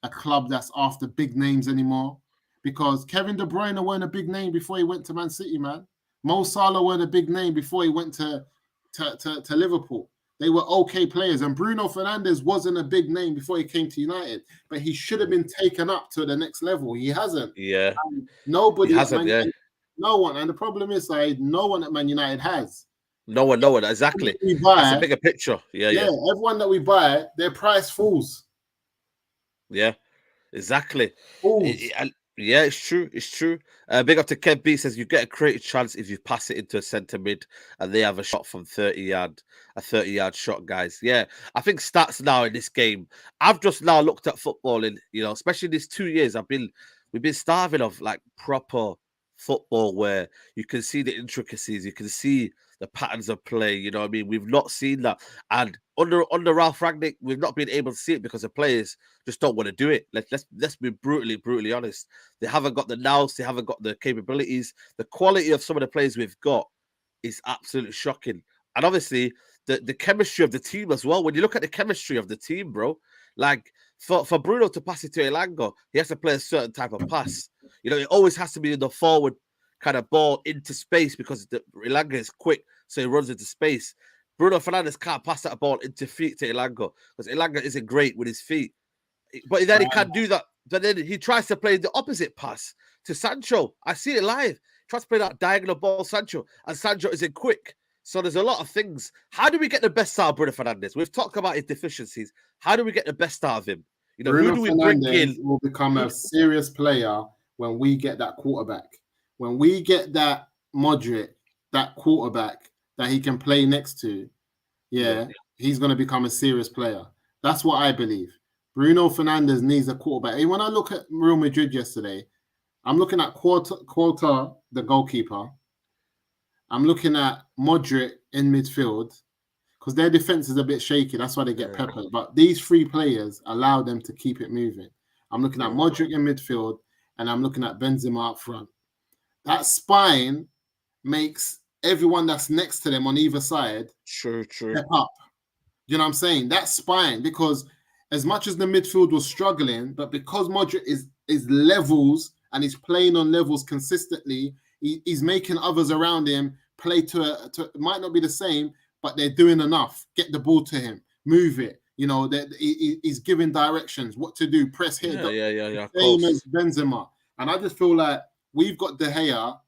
a club that's after big names anymore, because Kevin De Bruyne weren't a big name before he went to Man City, man. Mo Salah weren't a big name before he went to Liverpool. They were okay players, and Bruno Fernandes wasn't a big name before he came to United, but he should have been taken up to the next level. He hasn't. Yeah. Nobody he hasn't, United, no one. And the problem is, no one at Man United has. No one, exactly. That's a bigger picture. Yeah. Everyone that we buy, their price falls. Yeah, exactly. Yeah, it's true. It's true. Big up to Kev B says you get a creative chance if you pass it into a centre mid and they have a shot from 30 yard, a 30-yard shot, guys. Yeah, I think stats now in this game. I've just now looked at football in, especially these 2 years. We've been starving of like proper football where you can see the intricacies, you can see the patterns of play. You know what I mean? We've not seen that, and under Ralph Rangnick, we've not been able to see it because the players just don't want to do it. Let's be brutally honest. They haven't got the nous, they haven't got the capabilities. The quality of some of the players we've got is absolutely shocking, and obviously the chemistry of the team as well. When you look at the chemistry of the team, bro, like for Bruno to pass it to Elanga, he has to play a certain type of pass. It always has to be the forward kind of ball into space because Elanga is quick, so he runs into space. Bruno Fernandes can't pass that ball into feet to Elanga because Elanga isn't great with his feet. But then he can't do that. But then he tries to play the opposite pass to Sancho. I see it live. He tries to play that diagonal ball, Sancho, and Sancho isn't quick. So there's a lot of things. How do we get the best out of Bruno Fernandes? We've talked about his deficiencies. How do we get the best out of him? Bruno who do we bring in? Will become a serious player when we get that quarterback. When we get that Modric, that quarterback that he can play next to, he's going to become a serious player. That's what I believe. Bruno Fernandes needs a quarterback. And when I look at Real Madrid yesterday, I'm looking at Quarta, the goalkeeper. I'm looking at Modric in midfield because their defense is a bit shaky. That's why they get peppered. But these three players allow them to keep it moving. I'm looking at Modric in midfield, and I'm looking at Benzema up front. That spine makes everyone that's next to them on either side step up. You know what I'm saying? That spine, because as much as the midfield was struggling, but because Modric is levels and he's playing on levels consistently, he's making others around him play to it might not be the same, but they're doing enough. Get the ball to him, move it. He's giving directions, what to do, press here. Same as Benzema. And I just feel like we've got De Gea,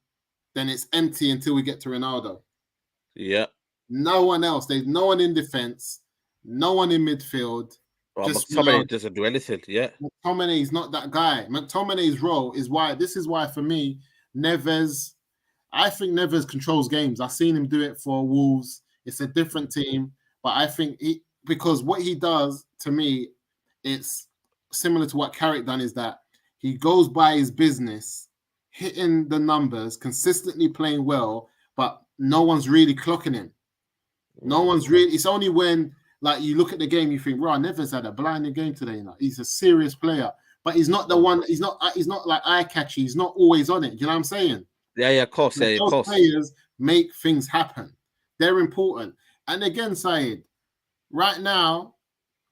then it's empty until we get to Ronaldo. Yeah. No one else. There's no one in defense, no one in midfield. Well, McTominay doesn't do anything. Yeah. McTominay's not that guy. McTominay's role is why for me, I think Neves controls games. I've seen him do it for Wolves. It's a different team, but I think because what he does to me, it's similar to what Carrick done, is that he goes by his business, hitting the numbers, consistently playing well, but no one's really clocking him. No one's really. It's only when Like you look at the game, you think, "Bro, Neves had a blinding game today." He's a serious player, but he's not the one. He's not like eye catchy. He's not always on it. You know what I'm saying? Yeah, of course, But of those course. players make things happen. They're important. And again, Saeed, right now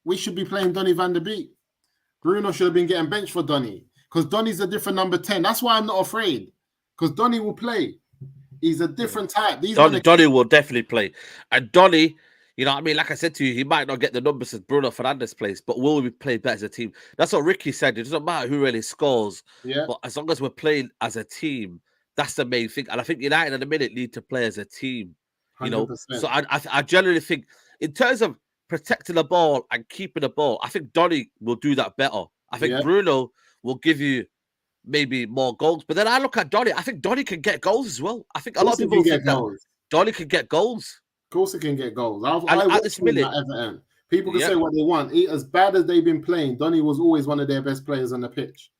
we should be playing Donny van der Beek. Bruno should have been getting benched for Donny because Donny's a different number 10. That's why I'm not afraid because Donny will play. He's a different type. Donny will definitely play. And Donny, you know what I mean? Like I said to you, he might not get the numbers as Bruno Fernandes plays, but will we play better as a team? That's what Ricky said. It doesn't matter who really scores. Yeah. But as long as we're playing as a team, that's the main thing. And I think United in a minute need to play as a team. You know, 100%. so I generally think in terms of protecting the ball and keeping the ball, I think Donny will do that better. I think Bruno will give you maybe more goals. But then I look at Donny. I think Donny can get goals as well. I think a lot of people think that Donny can get goals. Of course he can get goals. At this minute, Everton. People can say what they want. As bad as they've been playing, Donny was always one of their best players on the pitch.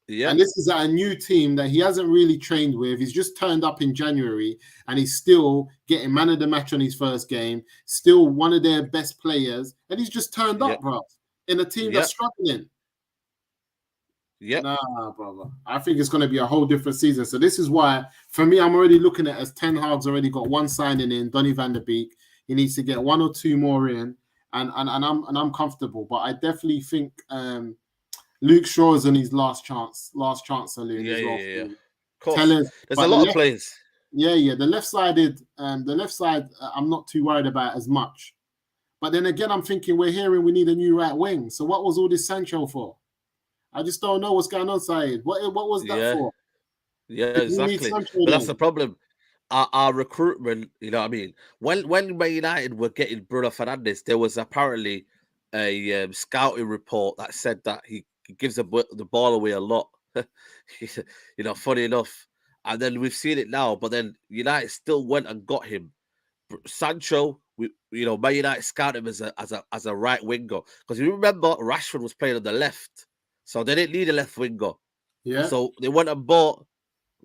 Yeah. And this is at a new team that he hasn't really trained with. He's just turned up in January and he's still getting man of the match on his first game, still one of their best players. And he's just turned up, bro, in a team that's struggling. Yeah. Nah, brother. I think it's going to be a whole different season. So this is why, for me, I'm already looking at as Ten Hag's already got one signing in, Donny van der Beek. He needs to get one or two more in, and I'm comfortable. But I definitely think Luke Shaw's in his last chance saloon as well. Yeah. Of course. There's a lot of players. Yeah. The left side, I'm not too worried about as much. But then again, I'm thinking we're hearing we need a new right wing. So what was all this Sancho for? I just don't know what's going on, Saeed. What was that for? Yeah, exactly. But that's the problem. Our recruitment, you know what I mean? When Man United were getting Bruno Fernandes, there was apparently a scouting report that said that he gives the ball away a lot. You know, funny enough. And then we've seen it now, but then United still went and got him. Sancho, Man United scouted him as a right winger. Because you remember Rashford was playing on the left. So they didn't need a left winger. Yeah. So they went and bought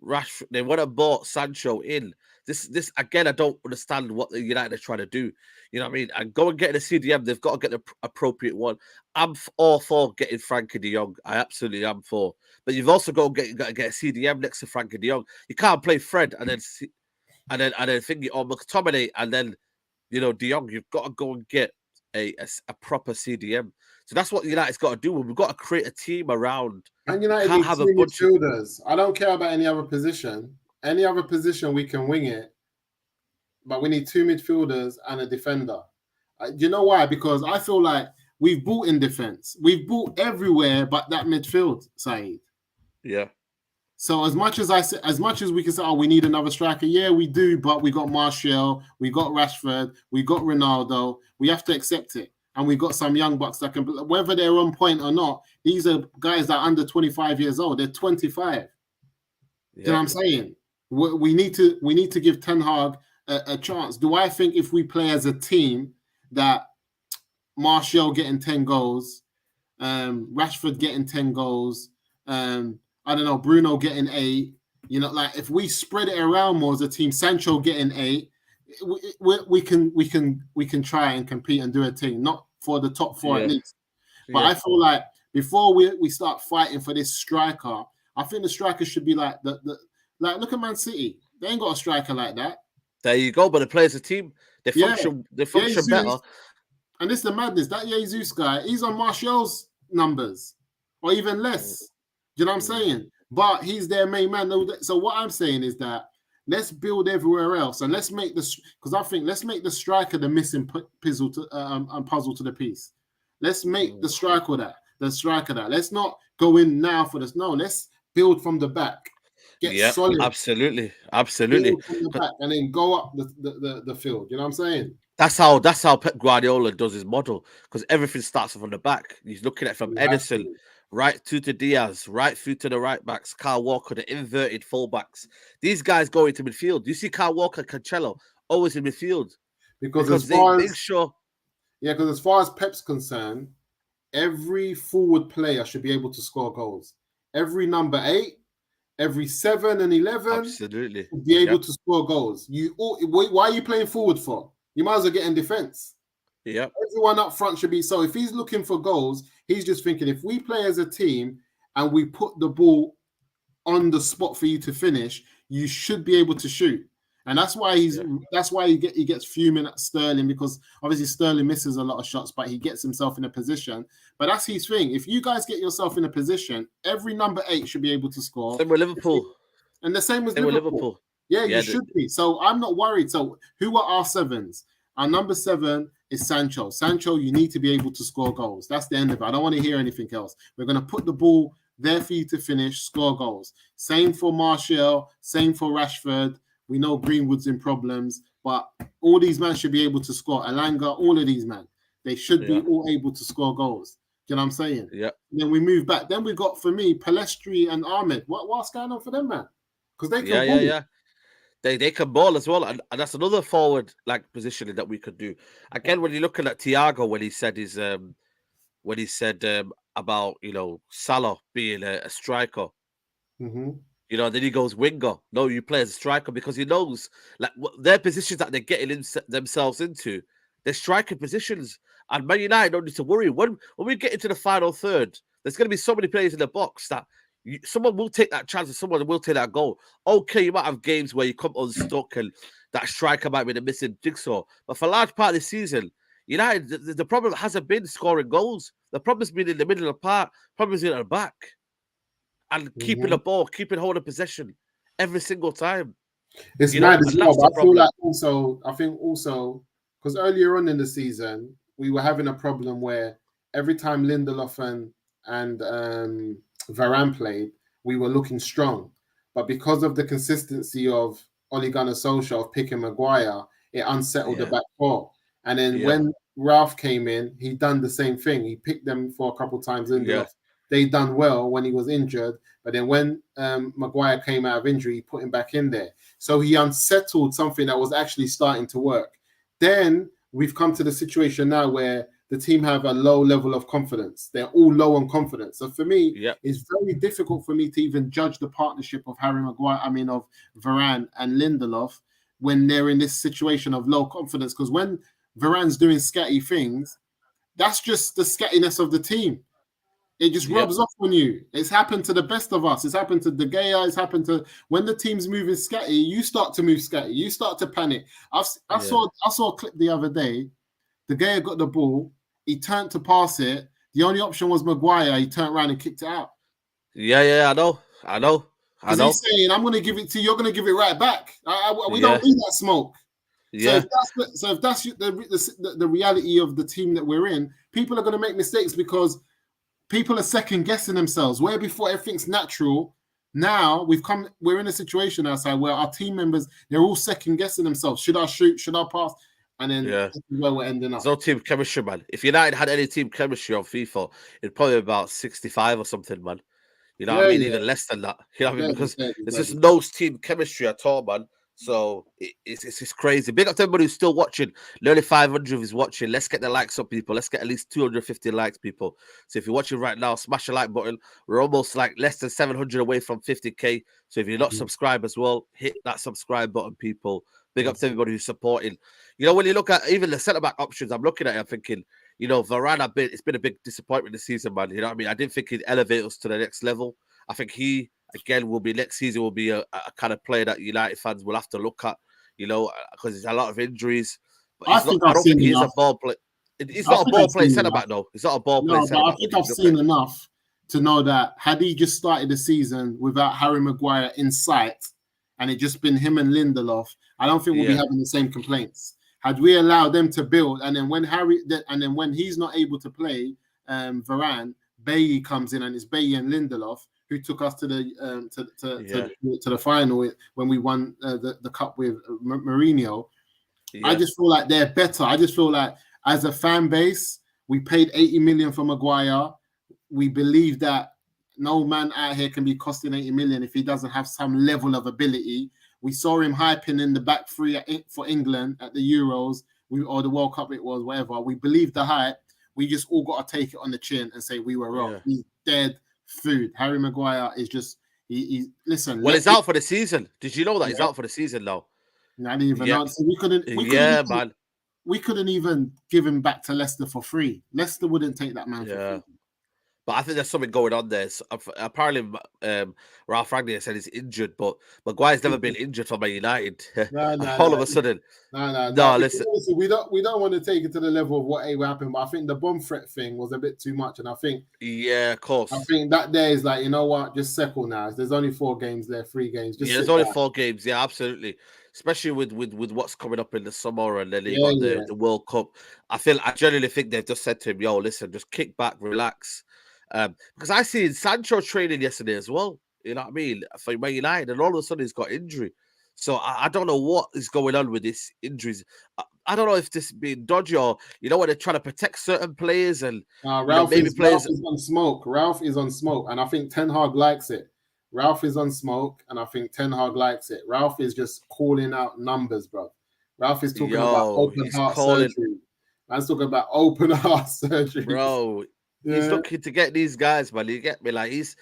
Rashford. They went and bought Sancho in. This again, I don't understand what the United are trying to do. You know what I mean? And go and get the CDM. They've got to get the appropriate one. I'm all for getting Frankie de Jong. I absolutely am for. But you've also got to get a CDM next to Frankie de Jong. You can't play Fred and then think McTominay and then de Jong. You've got to go and get a proper CDM. So that's what United's got to do. We've got to create a team around. And United can't have a bunch of midfielders. I don't care about any other position. Any other position we can wing it, but we need two midfielders and a defender. You know why? Because I feel like we've bought in defense. We've bought everywhere but that midfield, Saeed. Yeah. So as much as we can say, oh, we need another striker. Yeah, we do, but we got Martial, we got Rashford, we got Ronaldo. We have to accept it. And we got some young bucks that can, whether they're on point or not, these are guys that are under 25 years old. They're 25. Yeah. You know what I'm saying? We need to give Ten Hag a chance. Do I think if we play as a team that Martial getting 10 goals, Rashford getting 10 goals, I don't know, Bruno getting 8, like if we spread it around more as a team, Sancho getting 8, we can try and compete and do a thing, not for the top 4 at least. But I feel like before we start fighting for this striker, I think the striker should be like like look at Man City. They ain't got a striker like that. There you go, but they play as a team. They function better. And this is the madness. That Jesus guy, he's on Martial's numbers, or even less. Do you know what I'm saying? But he's their main man. So what I'm saying is that let's build everywhere else, and let's make let's make the striker the missing puzzle to the piece. Let's make the striker that. Let's not go in now for this. No, let's build from the back. Get solid. Absolutely. Build from the back and then go up the field. You know what I'm saying? That's how Pep Guardiola does his model, because everything starts from the back. He's looking at from Edison right through to Diaz, right through to the right backs, Kyle Walker, the inverted fullbacks. These guys go into midfield. You see Kyle Walker, Cancelo, always in midfield. Because as far as Pep's concerned, every forward player should be able to score goals. Every number 8, every 7 and 11 absolutely be able to score goals. Why are you playing forward for? You might as well get in defense. Yeah. Everyone up front should be. So if he's looking for goals, he's just thinking if we play as a team and we put the ball on the spot for you to finish, you should be able to shoot. And that's why he gets fuming at Sterling, because obviously Sterling misses a lot of shots, but he gets himself in a position. But that's his thing. If you guys get yourself in a position, every number 8 should be able to score. Same with Liverpool. And the same with Liverpool. Yeah, you should be. So I'm not worried. So who are our 7s? Our number 7 is Sancho. Sancho, you need to be able to score goals. That's the end of it. I don't want to hear anything else. We're going to put the ball there for you to finish, score goals. Same for Martial, same for Rashford. We know Greenwood's in problems, but all these men should be able to score. Alanga, all of these men, they should be all able to score goals. Do you know what I'm saying? Yeah. Then we move back. Then we got, for me, Pellistri and Ahmed. What's going on for them, man? Because they can ball. They can ball as well, and that's another forward like positioning that we could do. Again, when you're looking at Thiago, when he said about Salah being a striker, then he goes winger. No, you play as a striker, because he knows like their positions that they're getting themselves into. They're striker positions, and Man United don't need to worry when we get into the final third. There's going to be so many players in the box that someone will take that chance and someone will take that goal. Okay, you might have games where you come unstuck and that striker might be the missing jigsaw. But for a large part of the season, United, the problem hasn't been scoring goals. The problem's been in the middle of the park. The problem's been at the back. And keeping the ball, keeping hold of possession every single time. It's mad as well, but I feel like I think because earlier on in the season, we were having a problem where every time Lindelof and Varane played, we were looking strong. But because of the consistency of Ole Gunnar Solskjaer of picking Maguire, it unsettled the back four. And then when Ralph came in, he done the same thing. He picked them for a couple of times. They done well when he was injured. But then when Maguire came out of injury, he put him back in there. So he unsettled something that was actually starting to work. Then we've come to the situation now where the team have a low level of confidence. They're all low on confidence. So for me, it's very difficult for me to even judge the partnership of of Varane and Lindelof when they're in this situation of low confidence. Because when Varane's doing scatty things, that's just the scattiness of the team. It just rubs off on you. It's happened to the best of us. It's happened to De Gea. It's happened to when the team's moving scatty, you start to move scatty. You start to panic. I saw a clip the other day. De Gea got the ball. He turned to pass it. The only option was Maguire. He turned around and kicked it out. I know. He's saying, I'm going to give it to you. You're going to give it right back. We don't need that smoke. Yeah. So if that's the reality of the team that we're in, people are going to make mistakes because people are second guessing themselves. Where before everything's natural, now we're in a situation outside where our team members, they're all second guessing themselves. Should I shoot? Should I pass? And then this is where we're ending up. There's no team chemistry, man. If United had any team chemistry on FIFA, it'd probably be about 65 or something, man. You know what I mean? Even less than that. You know what I mean? Because there's just no team chemistry at all, man. So it's crazy. Big up to everybody who's still watching. Nearly 500 is watching. Let's get the likes up, people. Let's get at least 250 likes, people. So if you're watching right now, smash the like button. We're almost like less than 700 away from 50K. So if you're not subscribed as well, hit that subscribe button, people. Big up to everybody who's supporting. You know, when you look at even the centre-back options, I'm looking at it, I'm thinking, Varane, it's been a big disappointment this season, man. You know what I mean? I didn't think he'd elevate us to the next level. I think he, again, next season will be a kind of player that United fans will have to look at, because there's a lot of injuries. But I don't think he's a ball player. He's not a ball playing centre-back, though. He's not a ball playing centre-back. I think I've seen enough to know that had he just started the season without Harry Maguire in sight, and it just been him and Lindelof, I don't think we'll be having the same complaints. Had we allowed them to build, and then when he's not able to play, Varane, Bailly comes in, and it's Bailly and Lindelof who took us to the final when we won the cup with Mourinho. I just feel like they're better. I just feel like as a fan base, we paid 80 million for Maguire. We believe that no man out here can be costing 80 million if he doesn't have some level of ability. We saw him hyping in the back three for England at the Euros or the World Cup, it was, whatever. We believe the hype. We just all got to take it on the chin and say we were wrong. Yeah. He's dead food. Harry Maguire is just, listen. Well, he's out for the season. Did you know that? He's out for the season now. I didn't even know. So we couldn't man. we couldn't even give him back to Leicester for free. Leicester wouldn't take that man for free. But I think there's something going on there. So, apparently, Ralph Rangnick said he's injured, but Maguire's never been injured for Man United. All of a sudden, no. Listen, we don't want to take it to the level of what happened, but I think the bomb threat thing was a bit too much, and I think of course, I think that day is like, you know what, just settle now. There's only 4 games there, 3 games. Just there's only 4 games. Yeah, absolutely. Especially with what's coming up in the summer, and then you got the World Cup. I genuinely think they've just said to him, "Yo, listen, just kick back, relax." Because I seen Sancho training yesterday as well. You know what I mean? For Man United, and all of a sudden he's got injury. So I don't know what is going on with these injuries. I don't know if this is being dodgy or when they're trying to protect certain players and Ralph is on smoke. Ralph is on smoke, and I think Ten Hag likes it. Ralph is on smoke, and I think Ten Hag likes it. Ralph is just calling out numbers, bro. Ralph is talking about open heart surgery. Man's talking about open heart surgery, bro. Yeah. He's looking to get these guys, man. You get me? Like he's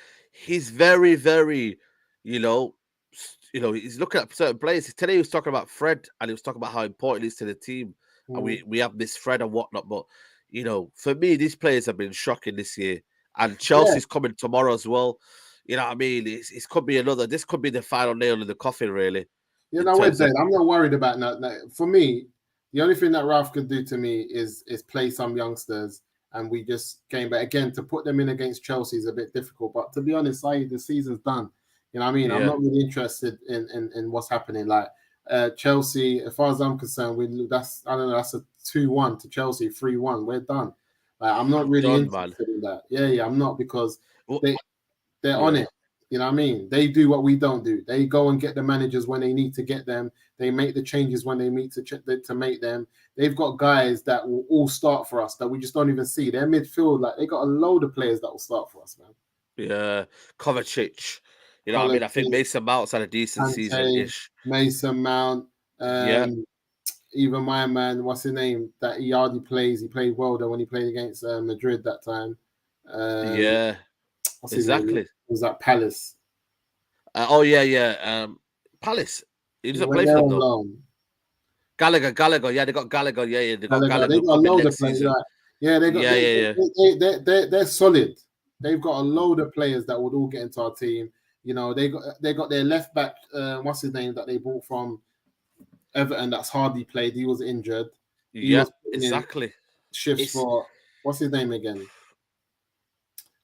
very, very, he's looking at certain players. Today he was talking about Fred, and he was talking about how important he is to the team, and we have this Fred and whatnot. But for me, these players have been shocking this year, and Chelsea's coming tomorrow as well. You know what I mean? It could be this could be the final nail in the coffin, really. I'm not worried about that. For me, the only thing that Ralph could do to me is play some youngsters. And we just came back again to put them in against Chelsea is a bit difficult. But to be honest, Saeed, the season's done. You know what I mean? Yeah. I'm not really interested in what's happening. Like Chelsea, as far as I'm concerned, that's a 2-1 to Chelsea, 3-1. We're done. Like, I'm not really interested in that. Yeah, I'm not, because they're on it. You know what I mean? They do what we don't do. They go and get the managers when they need to get them. They make the changes when they need to make them. They've got guys that will all start for us that we just don't even see. Their midfield, like, they got a load of players that will start for us, man. Yeah, Kovacic. You know what I mean? I think Mason Mount's had a decent season-ish. Mason Mount. Even my man, what's his name? That he hardly plays. He played well though when he played against Madrid that time. Exactly. Was that Palace? Palace. He doesn't play for them though. Gallagher. Yeah, they got Gallagher. Yeah, they got Gallagher. They got a load of players. They're solid. They've got a load of players that would all get into our team. They got their left back. What's his name that they bought from Everton? That's hardly played. He was injured. Exactly. Shifts for what's his name again?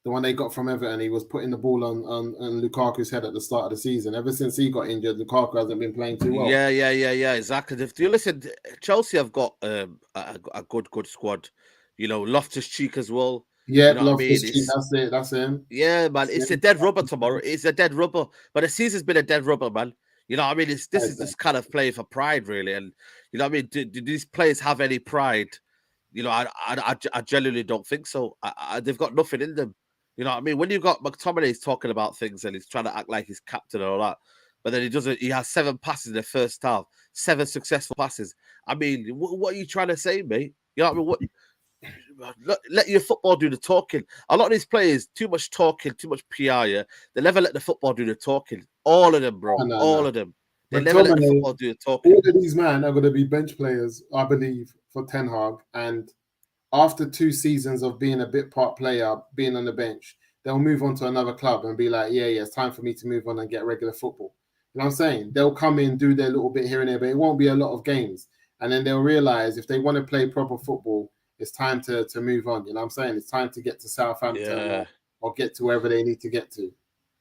The one they got from Everton, he was putting the ball on Lukaku's head at the start of the season. Ever since he got injured, Lukaku hasn't been playing too well. Yeah, exactly. If you listen, Chelsea have got a good squad. Loftus-Cheek as well. Yeah, Loftus-Cheek, that's him. Yeah, man, it's a dead rubber tomorrow. It's a dead rubber. But the season's been a dead rubber, man. You know what I mean? This is just kind of playing for pride, really. And, you know what I mean? Do these players have any pride? I genuinely don't think so. They've got nothing in them. You know what I mean? When you got McTominay's talking about things and he's trying to act like he's captain and all that, but then he has 7 passes in the first half, 7 successful passes. I mean, what are you trying to say, mate? You know what I mean? Let your football do the talking. A lot of these players, too much talking, too much PR, yeah? They never let the football do the talking. All of them, bro. All of them. They never let the football do the talking. All of these men are going to be bench players, I believe, for Ten Hag. And after 2 seasons of being a bit part player, being on the bench, they'll move on to another club and be like, yeah, it's time for me to move on and get regular football. You know what I'm saying? They'll come in, do their little bit here and there, but it won't be a lot of games. And then they'll realize if they want to play proper football, it's time to move on. You know what I'm saying? It's time to get to Southampton or get to wherever they need to get to.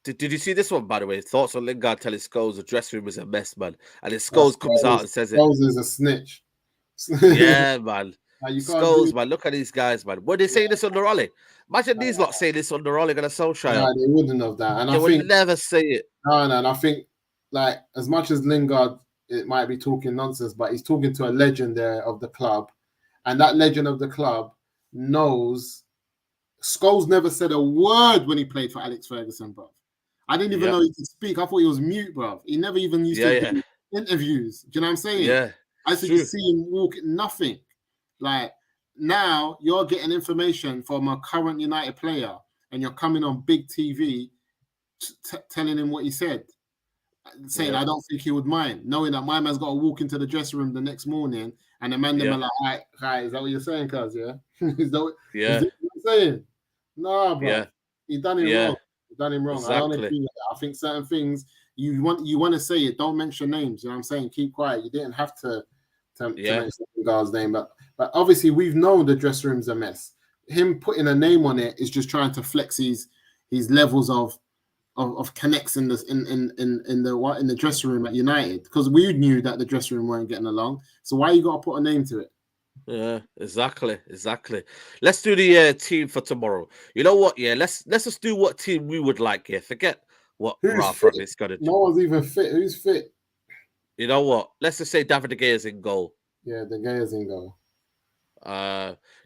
Did you see this one, by the way? Thoughts on Lingard telling Scholes the dressing room is a mess, man. And then Scholes comes out and says it. Scholes is a snitch. Yeah, man. Scholes, man. Look at these guys, man. Were they saying this under Ollie? Imagine these lot saying this under Ollie and a Solskjaer. Nah, they wouldn't have that. And they would never say it. No, and I think, like, as much as Lingard, it might be talking nonsense, but he's talking to a legend there of the club. And that legend of the club knows Scholes never said a word when he played for Alex Ferguson, bro. I didn't even know he could speak. I thought he was mute, bro. He never even used to do interviews. Do you know what I'm saying? Yeah. I used to just see him walk, nothing. Like, now you're getting information from a current United player and you're coming on big TV telling him what he said. Saying, I don't think he would mind. Knowing that my man's got to walk into the dressing room the next morning And the man them are like, hi, is that what you're saying, cuz? Yeah, is that what Yeah. you're saying? Nah, bro. Yeah. He done it Yeah. wrong. He done him wrong. I don't Exactly. agree with that. I think certain things you want to say it. Don't mention names. You know what I'm saying? Keep quiet. You didn't have to mention the guy's name, but obviously we've known the dressing room's a mess. Him putting a name on it is just trying to flex his levels of connects in the dressing room at United, because we knew that the dressing room weren't getting along. So why you got to put a name to it? Yeah, exactly. Let's do the team for tomorrow. You know what? Yeah, let's just do what team we would like here. Forget what Ralph Rangnick's gonna do. No one's even fit. Who's fit? You know what? Let's just say David De Gea's in goal. Yeah, De Gea's in goal.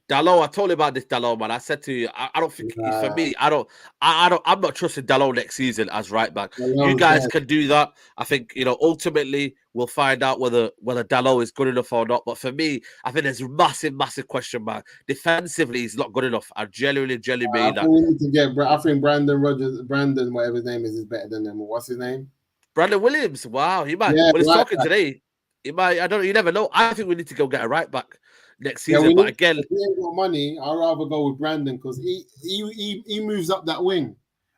Dallon, I told you about this Dallon, man. I said to you, I don't think for me, I'm not trusting Dallon next season as right back. You guys can do that. I think, ultimately we'll find out whether Dallon is good enough or not. But for me, I think there's massive question mark. Defensively, he's not good enough. I genuinely mean that. We need to get. I think Brandon, whatever his name is better than them. What's his name? Brandon Williams. Wow, he might. Yeah, when he's talking today, he might. I don't know. You never know. I think we need to go get a right back next season. But again, if we ain't got money, I'd rather go with Brandon, because he moves up that wing,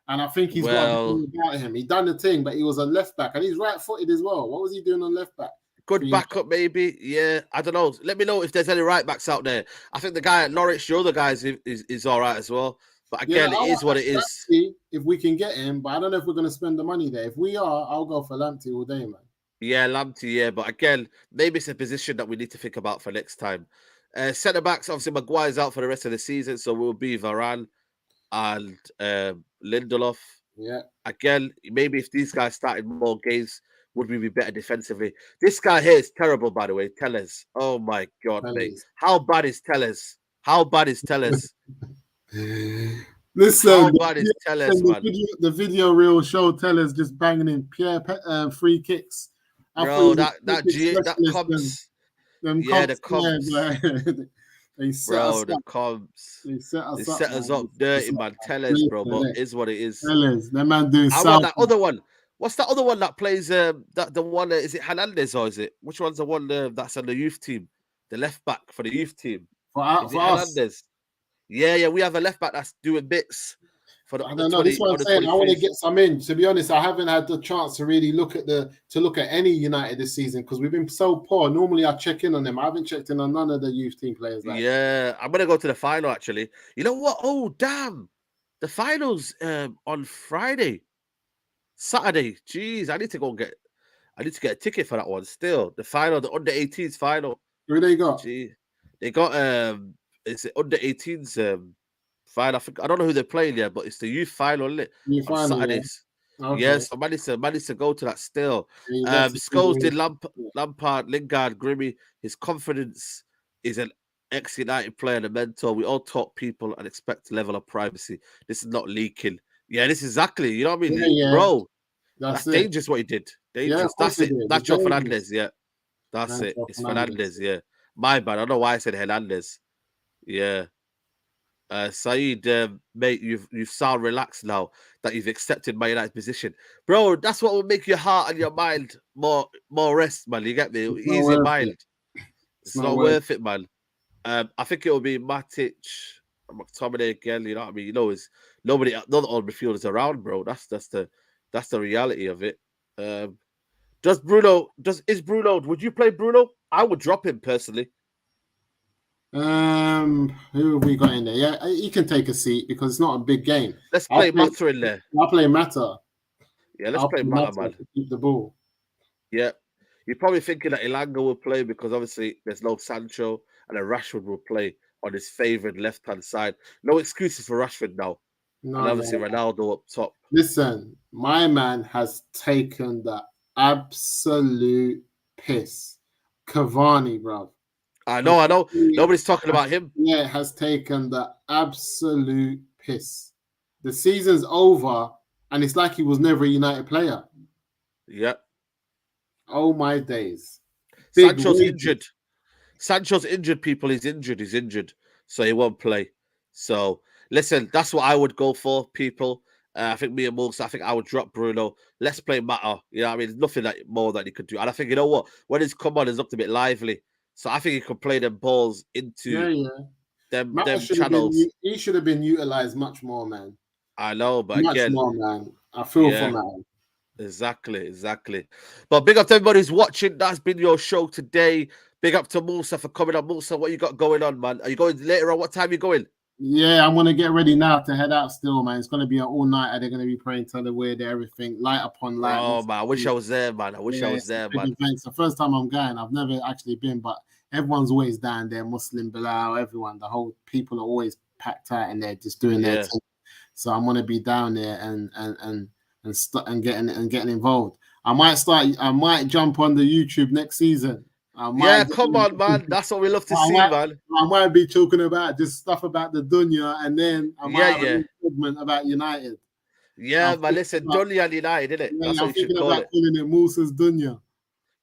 and I think he's got a thing about him. He done the thing, but he was a left back, and he's right-footed as well. What was he doing on left back? Good backup, maybe. Yeah, I don't know. Let me know if there's any right backs out there. I think the guy at Norwich, the other guy, is all right as well. But again, it is what it is. If we can get him, but I don't know if we're going to spend the money there. If we are, I'll go for Lamptey all day, man. Yeah, Lamptey, yeah. But again, maybe it's a position that we need to think about for next time. Centre backs, obviously, Maguire's out for the rest of the season, so we'll be Varane and Lindelof. Yeah. Again, maybe if these guys started more games, would we be better defensively? This guy here is terrible, by the way. Tellers. Oh my God, mate. How bad is Tellers? Listen, how bad is Tellers, man? The video reel showed Tellers just banging in free kicks. Bro, that comps. The comps. They set us the up. comps. They set us up dirty, man. Tellers, bro. But it is what it is. Tellers, that man doing. I want that other one. What's that other one that plays? The one is it Hernandez or is it? Which one's the one that's on the youth team? The left back for the youth team. For us. Hernandez? Yeah. We have a left back that's doing bits. I don't know. This is what I'm saying. I want to get some in. To be honest, I haven't had the chance to really look at any United this season, because we've been so poor. Normally, I check in on them. I haven't checked in on none of the youth team players. I'm gonna go to the final actually. You know what? Oh damn, the finals on Friday, Saturday. Jeez, I need to get a ticket for that one. Still, the final, the under 18s final. Who they got? Gee, they got it's the under 18s final. I don't know who they're playing yet, but it's the youth final, isn't it? On Saturdays. Yeah. Okay. Yes, I managed to go to that still. Scholes did Lampard, Lingard, Grimmy. His confidence is an ex-United player and a mentor. We all talk people and expect a level of privacy. This is not leaking. Yeah, this is exactly. You know what I mean, bro? That's dangerous what he did. Dangerous. Yeah, that's it. That's Nacho Fernandes. Yeah, that's it. It's Fernandes. Yeah, my bad. I don't know why I said Hernandez. Yeah. Saeed, mate, you've sound relaxed now that you've accepted My United's position, bro. That's what will make your heart and your mind more rest, man. You get me? Easy mind. It's not worth it, man. I think it will be Matic, McTominay again. You know what I mean? You know, it's none of the midfielders around, bro. That's the reality of it. Is Bruno? Would you play Bruno? I would drop him personally. Who have we got in there? Yeah, he can take a seat because it's not a big game. Let's play Mata in there. I'll play Mata. Yeah, let's play Mata, man. To keep the ball. Yeah. You're probably thinking that Elanga will play because obviously there's no Sancho, and then Rashford will play on his favoured left-hand side. No excuses for Rashford now. No, and obviously Ronaldo up top. Listen, my man has taken the absolute piss. Cavani, bro. I know. Nobody's talking about him. Yeah, has taken the absolute piss. The season's over, and it's like he was never a United player. Yep. Oh my days. Sancho's injured, people. He's injured. So he won't play. So listen, that's what I would go for, people. I think me and Moosa, I think I would drop Bruno. Let's play Mata. You know what I mean? There's nothing more that he could do. And I think, you know what? When he's come on, he's looked a bit lively. So I think he could play them balls into them channels. He should have been utilized much more, man. I know, but Much again, more, man. I feel for man. Exactly. But big up to everybody who's watching. That's been your show today. Big up to Moosa for coming on. Moosa, what you got going on, man? Are you going later on? What time are you going? Yeah, I'm gonna get ready now to head out still, man. It's gonna be an all-nighter. They're gonna be praying to the word, everything, light upon light. Oh man, I wish I was there, man. I wish I was there, man. It's the first time I'm going. I've never actually been, but everyone's always down there. Muslim, Bilal, everyone, the whole people are always packed out and they're just doing their thing. So I'm gonna be down there and getting involved. I might jump on the YouTube next season. Come on, man. That's what we love to see, man. I might be talking about just stuff about the dunya, and then I might have a segment about United. Yeah, but listen, dunya and United, isn't it? Yeah, that's I'm what you should thinking call about it. calling it Moosa's dunya.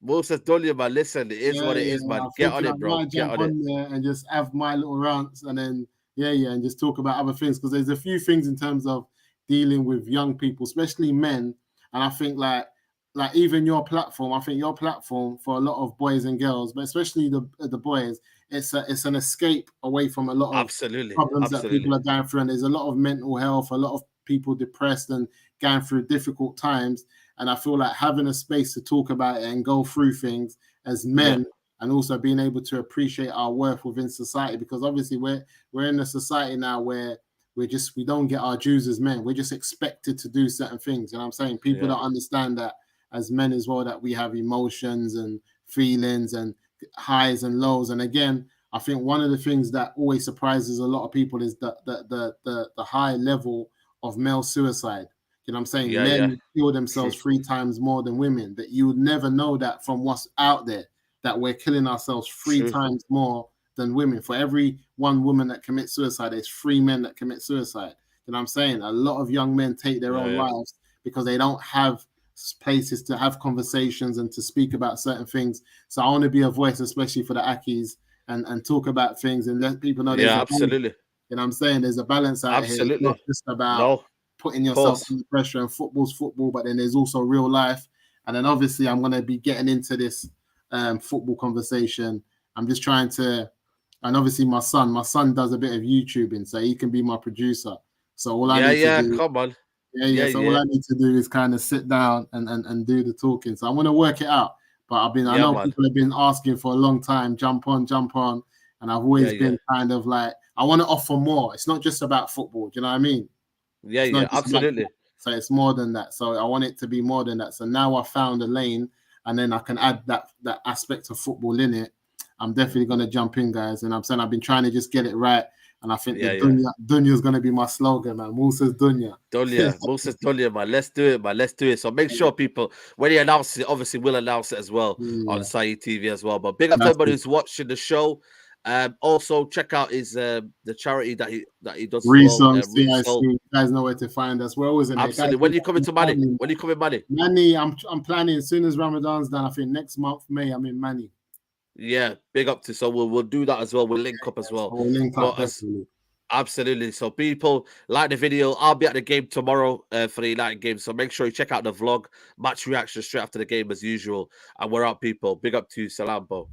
Moosa's dunya, man. Listen, it is what it is, man. Get on it, bro. I might jump on there and just have my little rants, and then and just talk about other things, because there's a few things in terms of dealing with young people, especially men, and I think like even your platform, I think your platform for a lot of boys and girls, but especially the boys, it's an escape away from a lot of problems that people are going through. And there's a lot of mental health, a lot of people depressed and going through difficult times. And I feel like having a space to talk about it and go through things as men, and also being able to appreciate our worth within society, because obviously we're in a society now where we don't get our dues as men. We're just expected to do certain things. And I'm saying people don't understand that as men as well, that we have emotions and feelings and highs and lows. And again, I think one of the things that always surprises a lot of people is the high level of male suicide. You know what I'm saying? Men kill themselves 3 times more than women. That you would never know that from what's out there, that we're killing ourselves 3 times more than women. For every 1 woman that commits suicide, there's 3 men that commit suicide. You know what I'm saying? A lot of young men take their own lives because they don't have places to have conversations and to speak about certain things. So I want to be a voice, especially for the Akis, and talk about things and let people know there's absolutely. You know what I'm saying? There's a balance out here. It's not just about putting yourself under pressure, and football's football, but then there's also real life. And then obviously I'm going to be getting into this football conversation. I'm just trying to, and obviously my son does a bit of YouTubing, so he can be my producer. So all I need to do, come on. All I need to do is kind of sit down and do the talking. So I'm going to work it out. But I know people have been asking for a long time, jump on. And I've always been kind of like, I want to offer more. It's not just about football. Do you know what I mean? Absolutely. So it's more than that. So I want it to be more than that. So now I found a lane, and then I can add that aspect of football in it. I'm definitely going to jump in, guys. And I'm saying I've been trying to just get it right. And I think Dunya is going to be my slogan, man. Moosa's Dunya. Moosa's Dunya, man. Let's do it, man. Let's do it. So make sure people, when he announces it, obviously we'll announce it as well on Saeed TV as well. But big up to everybody who's watching the show. Also check out his the charity that he does. You guys know where to find us. We're always in absolutely. When you coming to Mani? When you coming Mani? Mani, I'm planning as soon as Ramadan's done. I think next month May I'm in Mani. Yeah, big up to. So we'll do that as well. We'll link up as well. We'll link up definitely. Absolutely. So people, like the video. I'll be at the game tomorrow for the United game. So make sure you check out the vlog, match reaction straight after the game as usual. And we're out, people. Big up to Salam, bro.